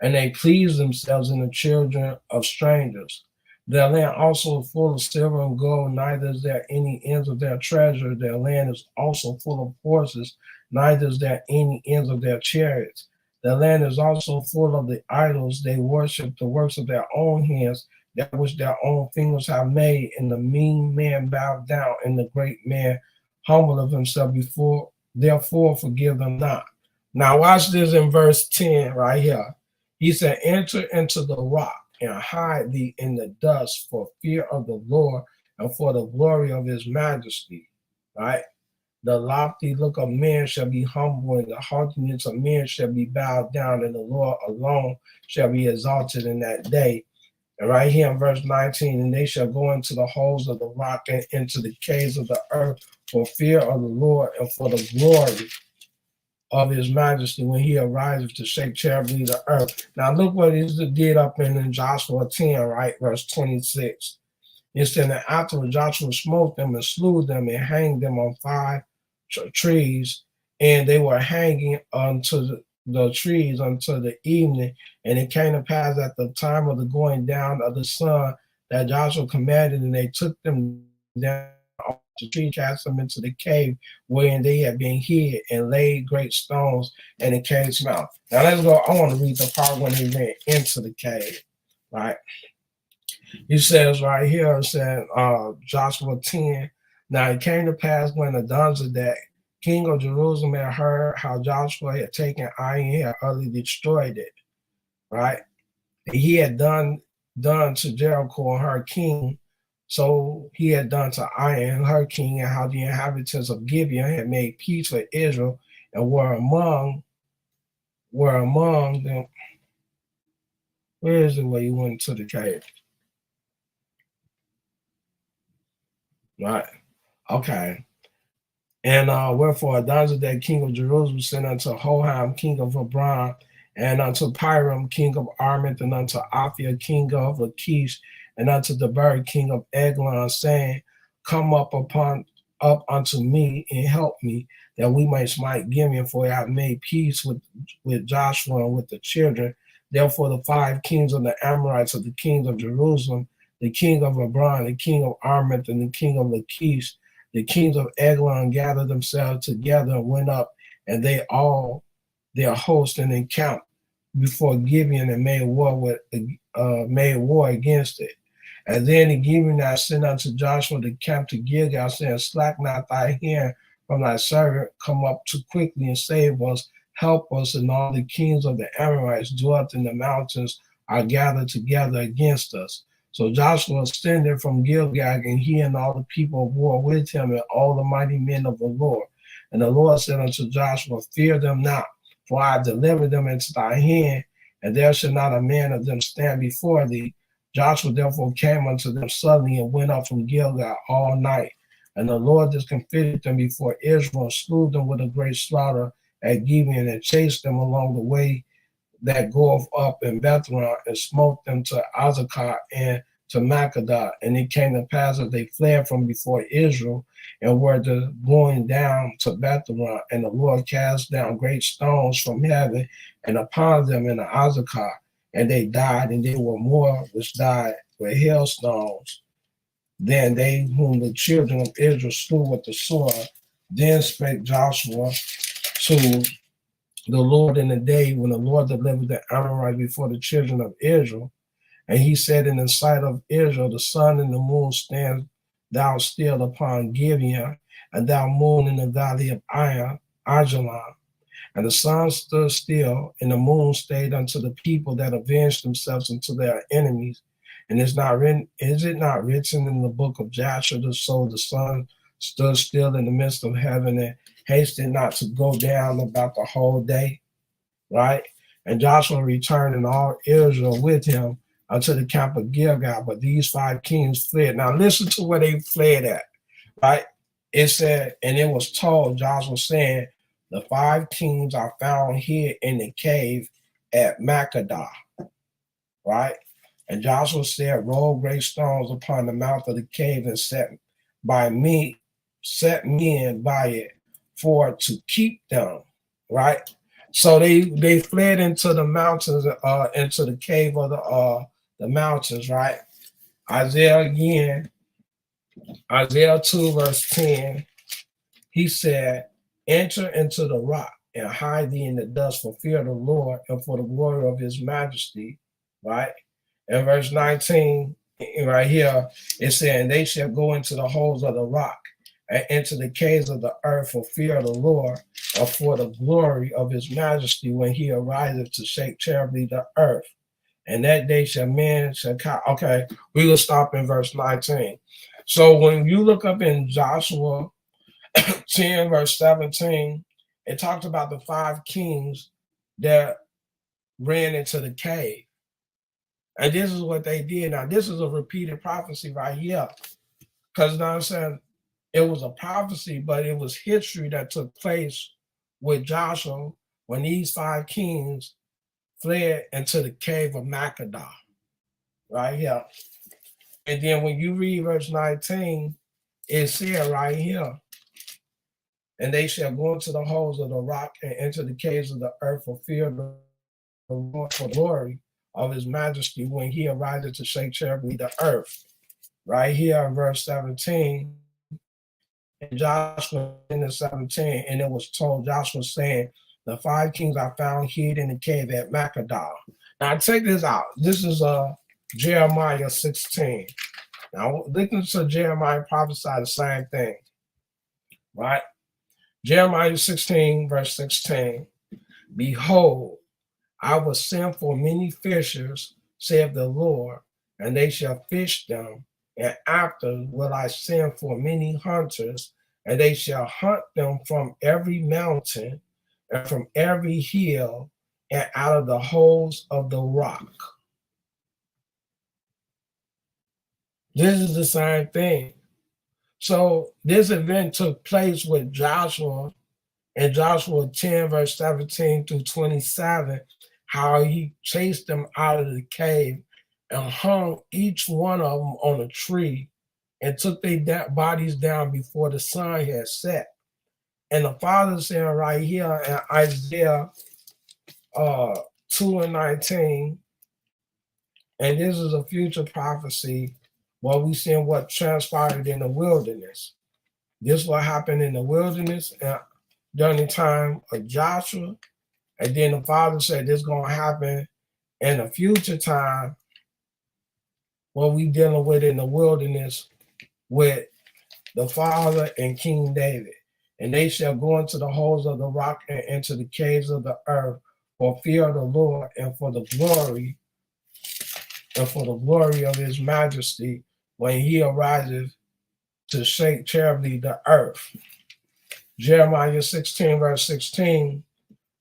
and they please themselves in the children of strangers. Their land also is full of silver and gold, neither is there any ends of their treasure. Their land is also full of horses, neither is there any ends of their chariots. Their land is also full of the idols. They worship the works of their own hands, that which their own fingers have made, and the mean man bowed down, and the great man humbled himself before, therefore forgive them not. Now watch this in verse 10 right here. He said, Enter into the rock and hide thee in the dust for fear of the Lord and for the glory of his majesty. Right? The lofty look of men shall be humble, and the haughtiness of men shall be bowed down, and the Lord alone shall be exalted in that day. And right here in verse 19, and they shall go into the holes of the rock and into the caves of the earth for fear of the Lord and for the glory of his majesty when he arises to shake terribly the earth. Now look what he did up in Joshua 10, right? Verse 26. It said that after Joshua smote them and slew them and hanged them on 5 trees, and they were hanging onto the trees until the evening. And it came to pass at the time of the going down of the sun that Joshua commanded, and they took them down off the tree, cast them into the cave wherein they had been hid, and laid great stones in the cave's mouth. Now let's go. I want to read the part when they went into the cave, right? He says right here, it said Joshua 10. Now it came to pass when Adonizedek, king of Jerusalem, had heard how Joshua had taken Ai and had utterly destroyed it, right? He had done to Jericho and her king, so he had done to Ai and her king, and how the inhabitants of Gibeon had made peace with Israel and were among them. Where is it where you went to the cave? Right. Okay. And wherefore Adonizedek, king of Jerusalem, sent unto Hoham, king of Hebron, and unto Piram, king of Armith, and unto Aphia, king of Lachish, and unto Deber, king of Eglon, saying, Come up unto me and help me, that we may smite Gibeon, for I have made peace with Joshua and with the children. Therefore the 5 kings of the Amorites, of the kings of Jerusalem, the king of Hebron, the king of Armith, and the king of Lachish, the kings of Eglon, gathered themselves together and went up, and they all their host and encamped before Gibeon and made war against it. And then the Gibeonites sent unto Joshua to camp to Gilgal, saying, Slack not thy hand from thy servant, come up too quickly and save us, help us. And all the kings of the Amorites dwelt in the mountains are gathered together against us. So Joshua ascended from Gilgal, and he and all the people of war with him, and all the mighty men of the Lord. And the Lord said unto Joshua, Fear them not, for I have delivered them into thy hand, and there shall not a man of them stand before thee. Joshua therefore came unto them suddenly, and went up from Gilgal all night. And the Lord discomfited them before Israel, and slew them with a great slaughter at Gibeon, and chased them along the way that goeth up in Bethlehem, and smote them to Azekah and to Makkedah. And it came to pass that they fled from before Israel, and were going down to Bethlehem. And the Lord cast down great stones from heaven, and upon them in the Azekah, and they died, and there were more which died with hailstones than they whom the children of Israel slew with the sword. Then spake Joshua to the Lord in the day when the Lord delivered the Amorites before the children of Israel. And he said, In the sight of Israel, the sun and the moon stand thou still upon Gibeon, and thou moon in the valley of Ajalon. And the sun stood still, and the moon stayed unto the people that avenged themselves unto their enemies. And is it not written in the book of Joshua, so the sun stood still in the midst of heaven and hasted not to go down about the whole day, right? And Joshua returned and all Israel with him unto the camp of Gilgal, but these 5 kings fled. Now listen to where they fled at, right? It said, and it was told, Joshua saying, the 5 kings are found here in the cave at Makkedah, right? And Joshua said, roll great stones upon the mouth of the cave and set men by it for to keep them, right? So they fled into the mountains, into the cave of the mountains, right? Isaiah 2 verse 10, he said, enter into the rock and hide thee in the dust for fear of the Lord and for the glory of his majesty, right? And verse 19, right here, it said, and they shall go into the holes of the rock and into the caves of the earth for fear of the Lord and for the glory of his majesty when he ariseth to shake terribly the earth. And that day shall come. Okay, we will stop in verse 19. So when you look up in Joshua 10, verse 17, it talks about the 5 kings that ran into the cave. And this is what they did. Now, this is a repeated prophecy right here. Because, you know what I'm saying, it was a prophecy, but it was history that took place with Joshua when these 5 kings fled into the cave of Makkedah, right here. And then when you read verse 19, it said right here, and they shall go into the holes of the rock and into the caves of the earth for fear of the Lord, for glory of his majesty when he arises to shake terribly the earth. Right here in verse 17, and Joshua in the 17, and it was told, Joshua saying, the 5 kings are found hid in the cave at Makkedah. Now check this out. This is Jeremiah 16. Now listen to Jeremiah prophesy the same thing, right? Jeremiah 16, verse 16. Behold, I will send for many fishers, saith the Lord, and they shall fish them. And after will I send for many hunters, and they shall hunt them from every mountain and from every hill and out of the holes of the rock. This is the same thing. So this event took place with Joshua in Joshua 10, verse 17 through 27, how he chased them out of the cave and hung each one of them on a tree and took their bodies down before the sun had set. And the Father saying right here in Isaiah 2 and 19, and this is a future prophecy, what we see what transpired in the wilderness. This will happen in the wilderness during the time of Joshua. And then the Father said this is going to happen in a future time, what we dealing with in the wilderness with the Father and King David. And they shall go into the holes of the rock and into the caves of the earth for fear of the Lord and for the glory of his majesty when he arises to shake terribly the earth. Jeremiah 16, verse 16,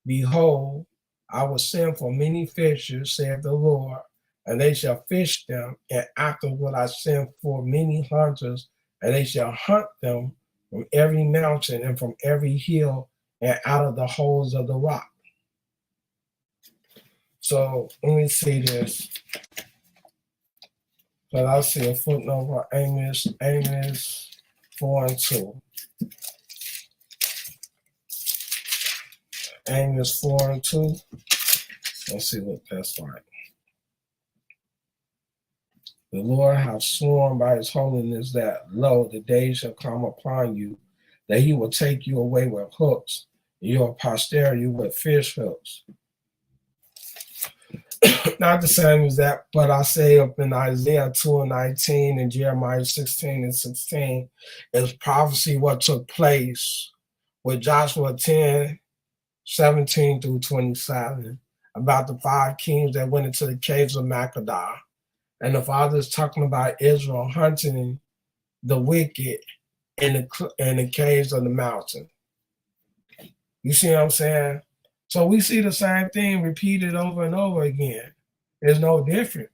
behold, I will send for many fishers, saith the Lord, and they shall fish them, and afterward I send for many hunters, and they shall hunt them from every mountain and from every hill and out of the holes of the rock. So let me see this. But I see a footnote for Amos 4 and 2. Amos 4 and 2. Let's see what that's like. The Lord hath sworn by his holiness that, lo, the day shall come upon you, that he will take you away with hooks, and your posterity with fish hooks. Not the same as that, but I say up in Isaiah 2:19 and Jeremiah 16:16 is prophecy what took place with Joshua 10:17 through 27 about the five kings that went into the caves of Makkedah. And the Father is talking about Israel hunting the wicked in the caves of the mountain. You see what I'm saying? So we see the same thing repeated over and over again. It's no different.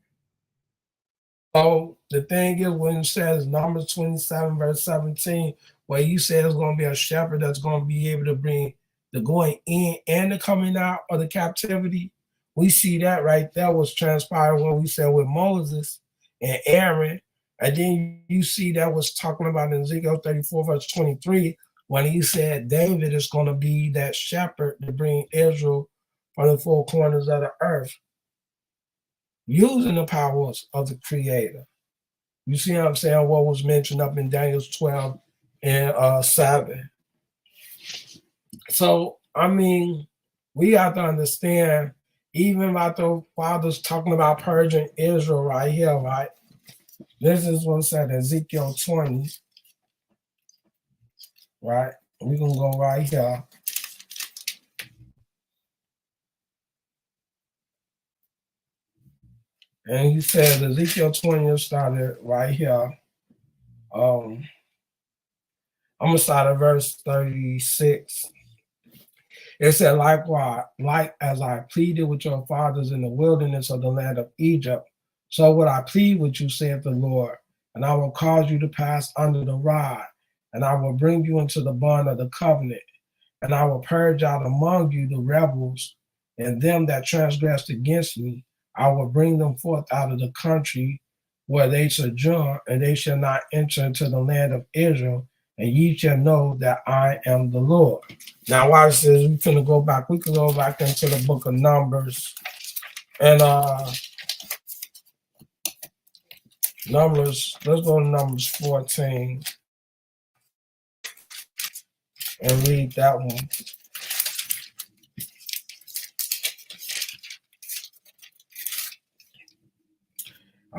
So the thing is, when it says Numbers 27, verse 17, where you say there's going to be a shepherd that's going to be able to bring the going in and the coming out of the captivity, we see that right there was transpired when we said with Moses and Aaron. And then you see that was talking about in Ezekiel 34, verse 23, when he said David is going to be that shepherd to bring Israel from the four corners of the earth, using the powers of the Creator. You see what I'm saying? What was mentioned up in Daniel 12 and 7. So, I mean, we have to understand, even about the fathers talking about purging Israel right here, right? This is what it said in Ezekiel 20, right? We can go right here. And he said Ezekiel 20 started right here. I'm gonna start at verse 36. It said, likewise, like as I pleaded with your fathers in the wilderness of the land of Egypt, so would I plead with you, saith the Lord, and I will cause you to pass under the rod, and I will bring you into the bond of the covenant, and I will purge out among you the rebels and them that transgressed against me. I will bring them forth out of the country where they sojourn, and they shall not enter into the land of Israel, and ye shall know that I am the Lord. Now watch this. We're gonna go back. We can go back into the book of Numbers. And Numbers, let's go to Numbers 14 and read that one.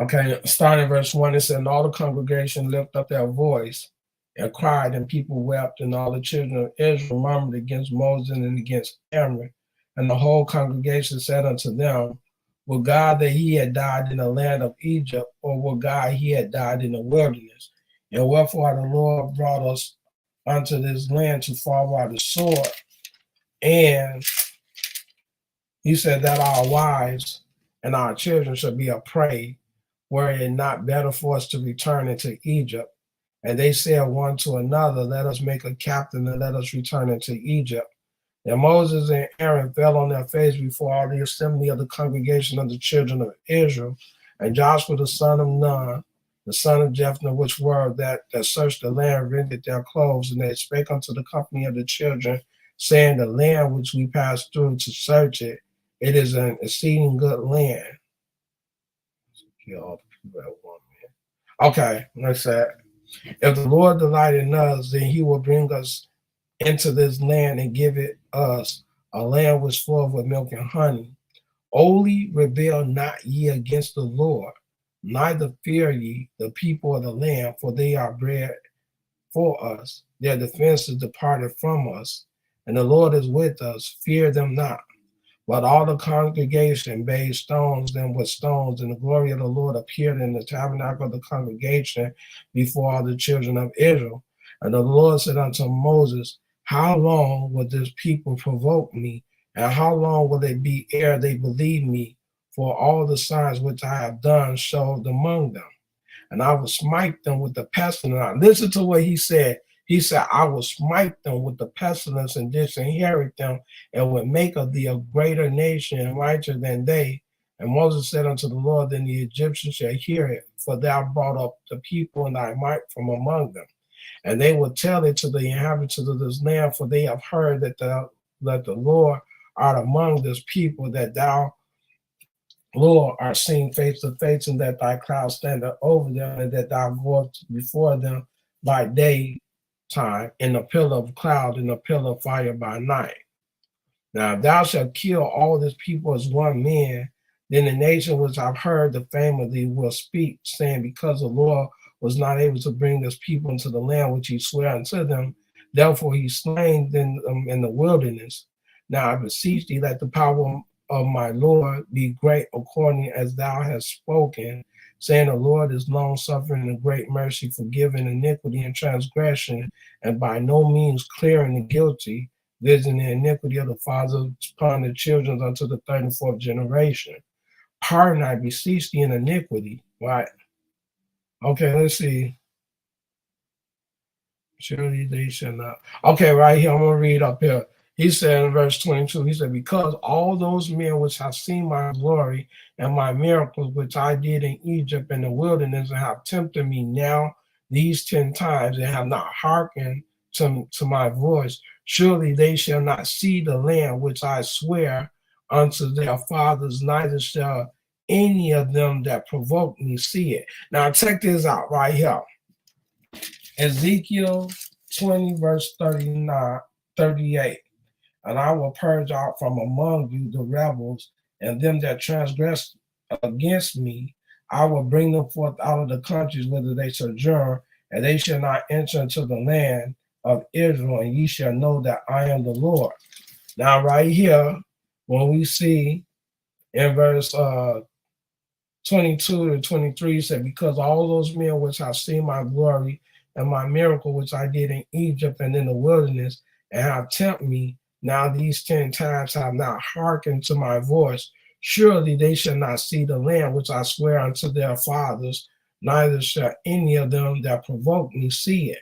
Okay, starting verse 1, it said, and all the congregation lifted up their voice and cried, and people wept, and all the children of Israel murmured against Moses and against Aaron. And the whole congregation said unto them, would God that he had died in the land of Egypt, or would God he had died in the wilderness? And wherefore the Lord brought us unto this land to fall by the sword. And he said that our wives and our children should be a prey, were it not better for us to return into Egypt? And they said one to another, let us make a captain and let us return into Egypt. And Moses and Aaron fell on their face before all the assembly of the congregation of the children of Israel. And Joshua the son of Nun, the son of Jephthah, which were that searched the land, rended their clothes, and they spake unto the company of the children, saying, the land which we passed through to search it, it is an exceeding good land. Okay, let's say, if the Lord delight in us, then he will bring us into this land and give it us a land which floweth with milk and honey. Only rebel not ye against the Lord, neither fear ye the people of the land, for they are bread for us. Their defense is departed from us, and the Lord is with us. Fear them not. But all the congregation bade stones them with stones, and the glory of the Lord appeared in the tabernacle of the congregation before all the children of Israel. And the Lord said unto Moses, how long will this people provoke me? And how long will it be ere they believe me? For all the signs which I have done showed among them. And I will smite them with the pestilence. Listen to what he said. He said, I will smite them with the pestilence and disinherit them, and will make of thee a greater nation and mightier than they. And Moses said unto the Lord, then the Egyptians shall hear it, for thou brought up the people in thy might from among them. And they will tell it to the inhabitants of this land, for they have heard that the Lord art among this people, that thou, Lord, art seen face to face, and that thy cloud standeth over them, and that thou goest before them by day time in a pillar of cloud and a pillar of fire by night. Now, if thou shalt kill all this people as one man, Then the nation which I've heard the fame of thee will speak, saying, because the Lord was not able to bring this people into the land which he sware unto them, therefore he slain them in the wilderness. Now I beseech thee, let the power of my Lord be great according as thou hast spoken, saying, the Lord is long suffering and great mercy, forgiving iniquity and transgression, and by no means clearing the guilty, visiting the iniquity of the fathers upon the children unto the third and fourth generation. Pardon, I beseech thee, in iniquity. Right? Okay, let's see. Surely they shall not. Okay, right here, I'm going to read up here. He said in verse 22, he said, because all those men which have seen my glory and my miracles which I did in Egypt in the wilderness and have tempted me now these 10 times and have not hearkened to my voice, surely they shall not see the land which I swear unto their fathers, neither shall any of them that provoke me see it. Now check this out right here. Ezekiel 20, verse 39, 38. And I will purge out from among you the rebels and them that transgress against me. I will bring them forth out of the countries whither they sojourn, and they shall not enter into the land of Israel, and ye shall know that I am the Lord. Now, right here, when we see in verse 22 to 23 said, because all those men which have seen my glory and my miracle which I did in Egypt and in the wilderness, and have tempted me, now these 10 times have not hearkened to my voice, surely they shall not see the land which I swear unto their fathers, neither shall any of them that provoke me see it.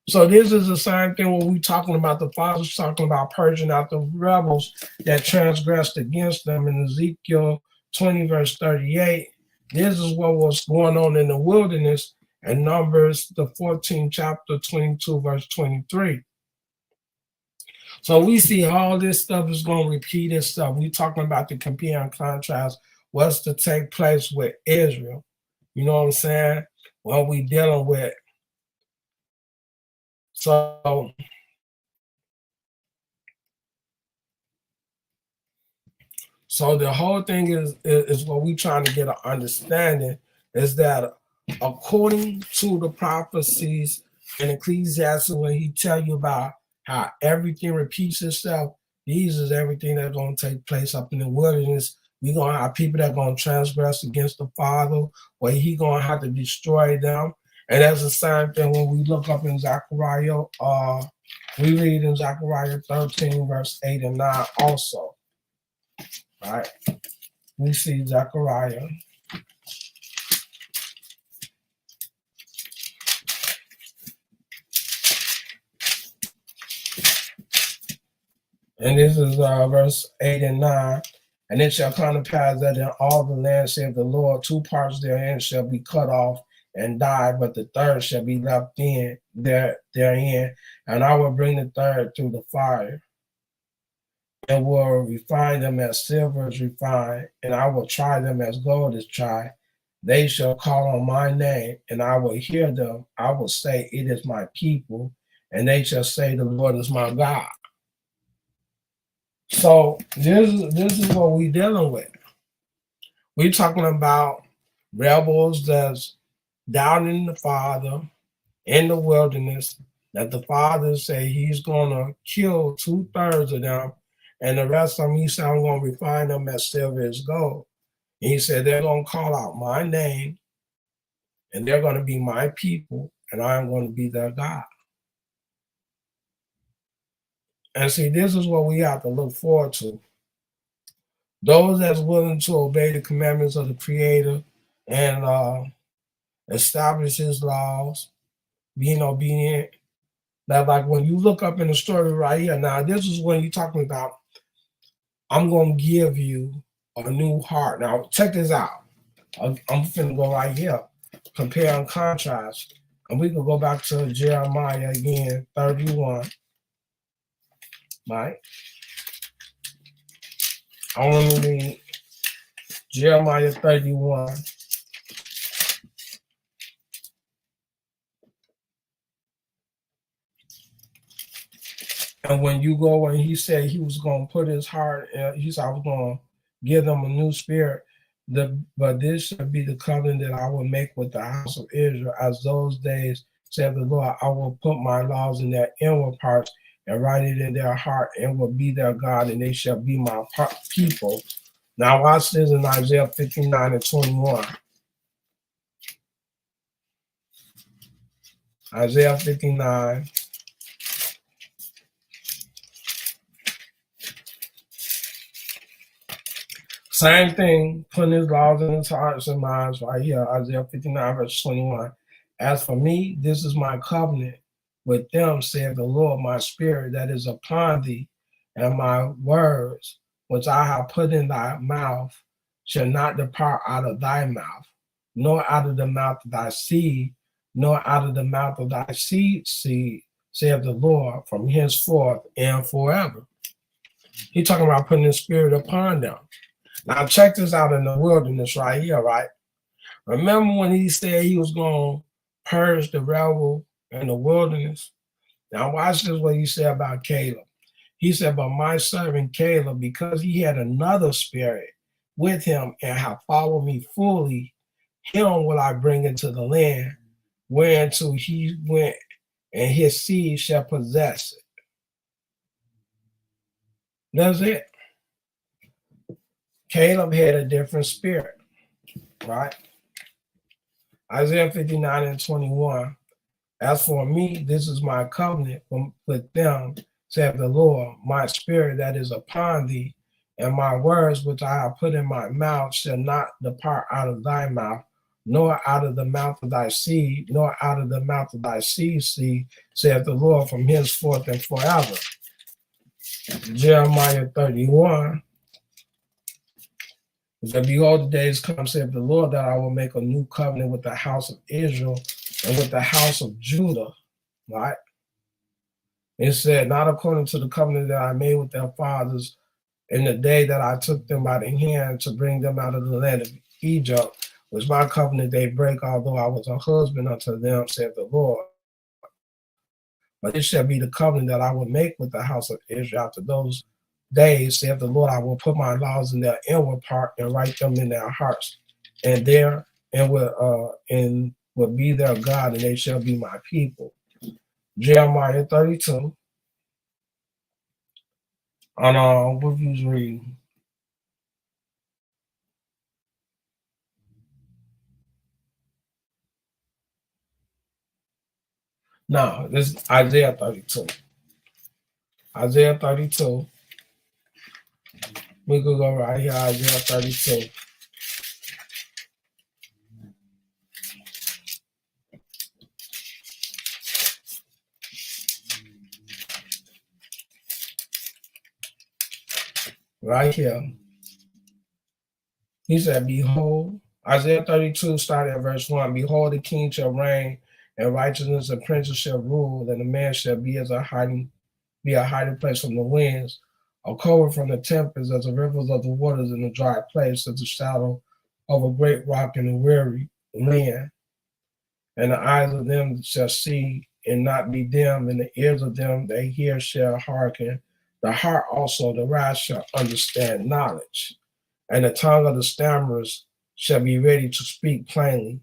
So this is the same thing when we talking about the fathers talking about purging out the rebels that transgressed against them in Ezekiel 20 verse 38. This is what was going on in the wilderness and Numbers the 14th chapter 22 verse 23. So we see all this stuff is going to repeat itself. We talking about the compare and contrast what's to take place with Israel. You know what I'm saying? What we dealing with. So the whole thing is what we trying to get an understanding is that according to the prophecies in Ecclesiastes, when he tell you about how everything repeats itself, these is everything that's going to take place up in the wilderness. We're going to have people that are going to transgress against the Father, where he going to have to destroy them. And that's the same thing when we look up in Zechariah. We read in Zechariah 13, verse 8 and 9 also. All right. We see Zechariah. And this is verse 8 and 9. And it shall come to pass that in all the land, saith the Lord, 2 parts therein shall be cut off and die, but the third shall be left therein. And I will bring the third through the fire, and will refine them as silver is refined, and I will try them as gold is tried. They shall call on my name, and I will hear them. I will say, it is my people, and they shall say, the Lord is my God. So this is what we're dealing with. We're talking about rebels that's doubting the Father in the wilderness, that the Father say he's going to kill 2/3 of them, and the rest of them, he said, I'm going to refine them as silver as gold. And he said, they're going to call out my name, and they're going to be my people, and I'm going to be their God. And see, this is what we have to look forward to. Those that's willing to obey the commandments of the Creator and establish his laws, being obedient. That, like, when you look up in the story right here, now this is when you're talking about, I'm going to give you a new heart. Now, check this out. I'm finna go right here, compare and contrast. And we can go back to Jeremiah again, 31. Right? I want to read Jeremiah 31. And when you go, when he said he was going to put his heart, he said, I was going to give them a new spirit. But this shall be the covenant that I will make with the house of Israel. As those days, said the Lord, I will put my laws in their inward parts and write it in their heart, and will be their God, and they shall be my people. Now watch this in Isaiah 59 and 21. Isaiah 59. Same thing, putting his laws in his hearts and minds right here, Isaiah 59, verse 21. As for me, this is my covenant with them, saith the Lord, my spirit that is upon thee, and my words which I have put in thy mouth shall not depart out of thy mouth, nor out of the mouth of thy seed, nor out of the mouth of thy seed, saith the Lord, from henceforth and forever. He's talking about putting his spirit upon them. Now check this out in the wilderness right here, right? Remember when he said he was going to purge the rebel in the wilderness? Now watch this what he said about Caleb. He said, but my servant Caleb, because he had another spirit with him and have followed me fully, him will I bring into the land whereunto he went, and his seed shall possess it. That's it. Caleb had a different spirit, right? Isaiah 59 and 21. As for me, this is my covenant with them, saith the Lord, my spirit that is upon thee, and my words which I have put in my mouth shall not depart out of thy mouth, nor out of the mouth of thy seed, nor out of the mouth of thy seed, saith the Lord, from henceforth and forever. Jeremiah 31. That behold, the days come, saith the Lord, that I will make a new covenant with the house of Israel and with the house of Judah. Right? It said, not according to the covenant that I made with their fathers in the day that I took them by the hand to bring them out of the land of Egypt, which my covenant they break, although I was a husband unto them, saith the Lord. But this shall be the covenant that I will make with the house of Israel after those days, saith the Lord. I will put my laws in their inward part and write them in their hearts, and will be their God, and they shall be my people. Jeremiah 32. On what you was reading? No, this is Isaiah 32. Isaiah 32. We could go right here, Isaiah 32. Right here. He said, behold, Isaiah 32 started at verse 1. Behold, the king shall reign, and righteousness and princes shall rule, and the man shall be as a hiding place from the winds, a cover from the tempests, as the rivers of the waters in a dry place, as the shadow of a great rock in a weary land. And the eyes of them shall see and not be dim, and the ears of them they hear shall hearken. The heart also, the wise shall understand knowledge, and the tongue of the stammerers shall be ready to speak plainly.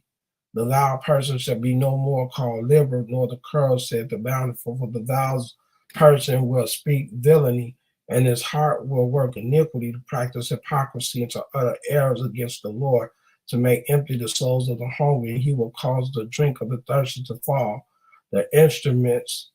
The loud person shall be no more called liberal, nor the curl said the bountiful, for the vows person will speak villainy, and his heart will work iniquity, to practice hypocrisy, and to utter errors against the Lord, to make empty the souls of the hungry. He will cause the drink of the thirsty to fall. The instruments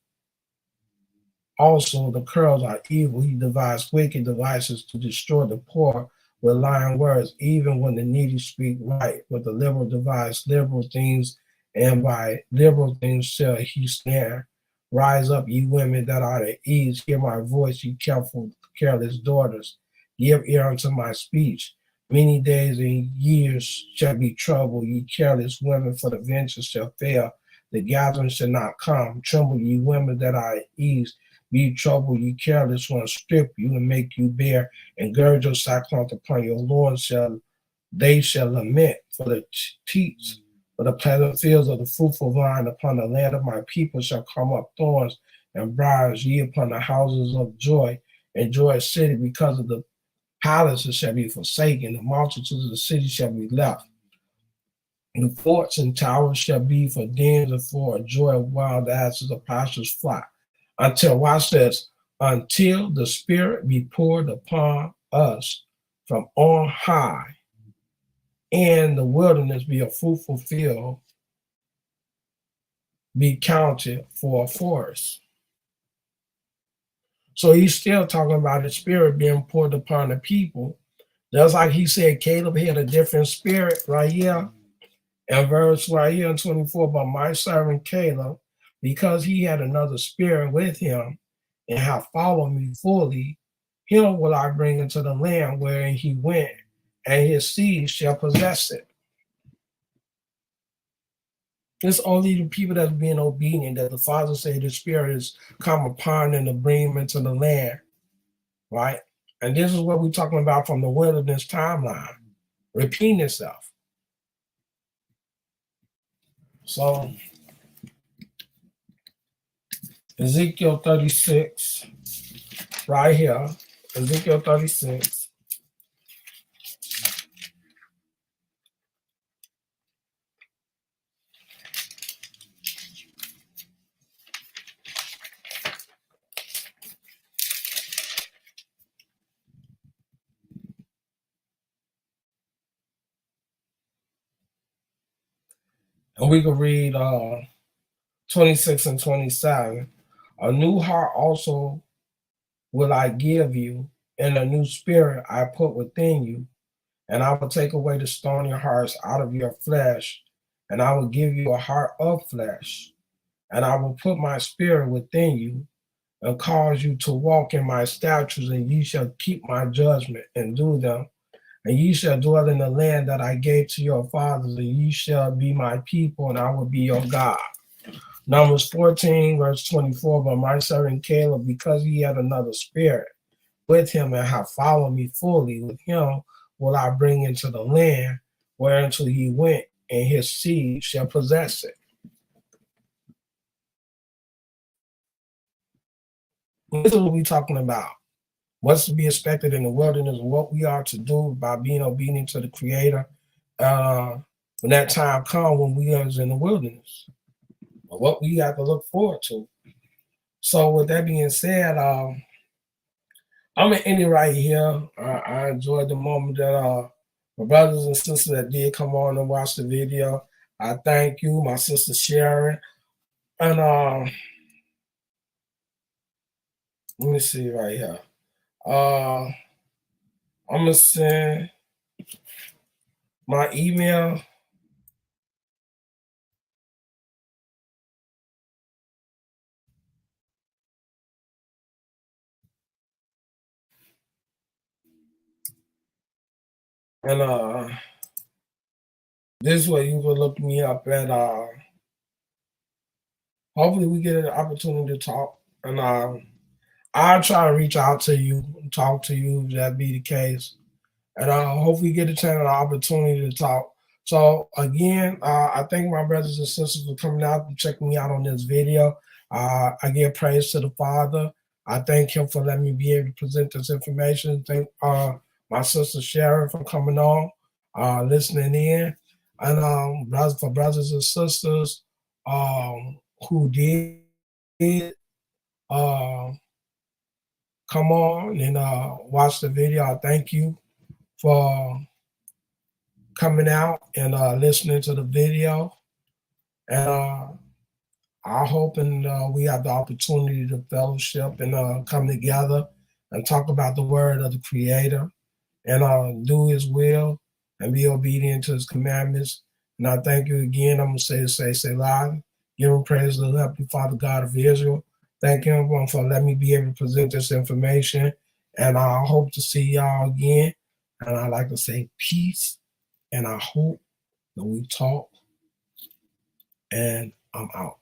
also, the curls are evil. He devised wicked devices to destroy the poor with lying words, even when the needy speak right. With the liberal devise liberal things, and by liberal things shall he snare. Rise up, ye women that are at ease. Hear my voice, ye careful, careless daughters. Give ear unto my speech. Many days and years shall be trouble, ye careless women, for the venture shall fail. The gathering shall not come. Tremble, ye women that are at ease. Be troubled, ye careless ones, strip you and make you bare, and gird your sackcloth upon your loins. They shall lament for the teats, for the pleasant fields of the fruitful vine. Upon the land of my people shall come up thorns and briars, ye upon the houses of joy, and joy city, because of the Palaces shall be forsaken, the multitudes of the cities shall be left. The forts and towers shall be for dens and for a joy of wild asses, a pastor's flock. Until, watch this, until the Spirit be poured upon us from on high, and the wilderness be a fruitful field, be counted for a forest. So he's still talking about the Spirit being poured upon the people. Just like he said, Caleb had a different spirit right here. And verse right here in 24, but my servant Caleb, because he had another spirit with him and have followed me fully, him will I bring into the land wherein he went, and his seed shall possess it. It's only the people that's being obedient that the Father said the Spirit is come upon and to bring them into the land, right? And this is what we're talking about from the wilderness timeline, repeating itself. So Ezekiel 36, right here, Ezekiel 36. And we can read 26 and 27. A new heart also will I give you, and a new spirit I put within you. And I will take away the stony hearts out of your flesh, and I will give you a heart of flesh. And I will put my spirit within you, and cause you to walk in my statutes, and ye shall keep my judgment and do them. And ye shall dwell in the land that I gave to your fathers, and ye shall be my people, and I will be your God. Numbers 14, verse 24, but my servant Caleb, because he had another spirit with him and have followed me fully, with him will I bring into the land whereunto he went, and his seed shall possess it. This is what we're talking about. What's to be expected in the wilderness, what we are to do by being obedient to the Creator when that time comes when we are in the wilderness, what we have to look forward to. So with that being said, I'm gonna end it right here. I enjoyed the moment that my brothers and sisters that did come on and watch the video. I thank you, my sister Sharon, and let me see right here. I'm gonna send my email. And this way you can look me up at hopefully we get an opportunity to talk. And I'll try to reach out to you and talk to you if that be the case. And hopefully get a chance and opportunity to talk. So again, I thank my brothers and sisters for coming out and checking me out on this video. I give praise to the Father. I thank him for letting me be able to present this information. Thank my sister Sharon for coming on, listening in. And for brothers and sisters who did uh, come on and watch the video, I thank you for coming out and listening to the video. And I hope and we have the opportunity to fellowship and come together and talk about the word of the Creator and do his will and be obedient to his commandments. And I thank you again. I'm going to say loud. Give him praise to the Heavenly Father, God of Israel. Thank him for letting me be able to present this information. And I hope to see y'all again. And I'd like to say peace. And I hope that we talk. And I'm out.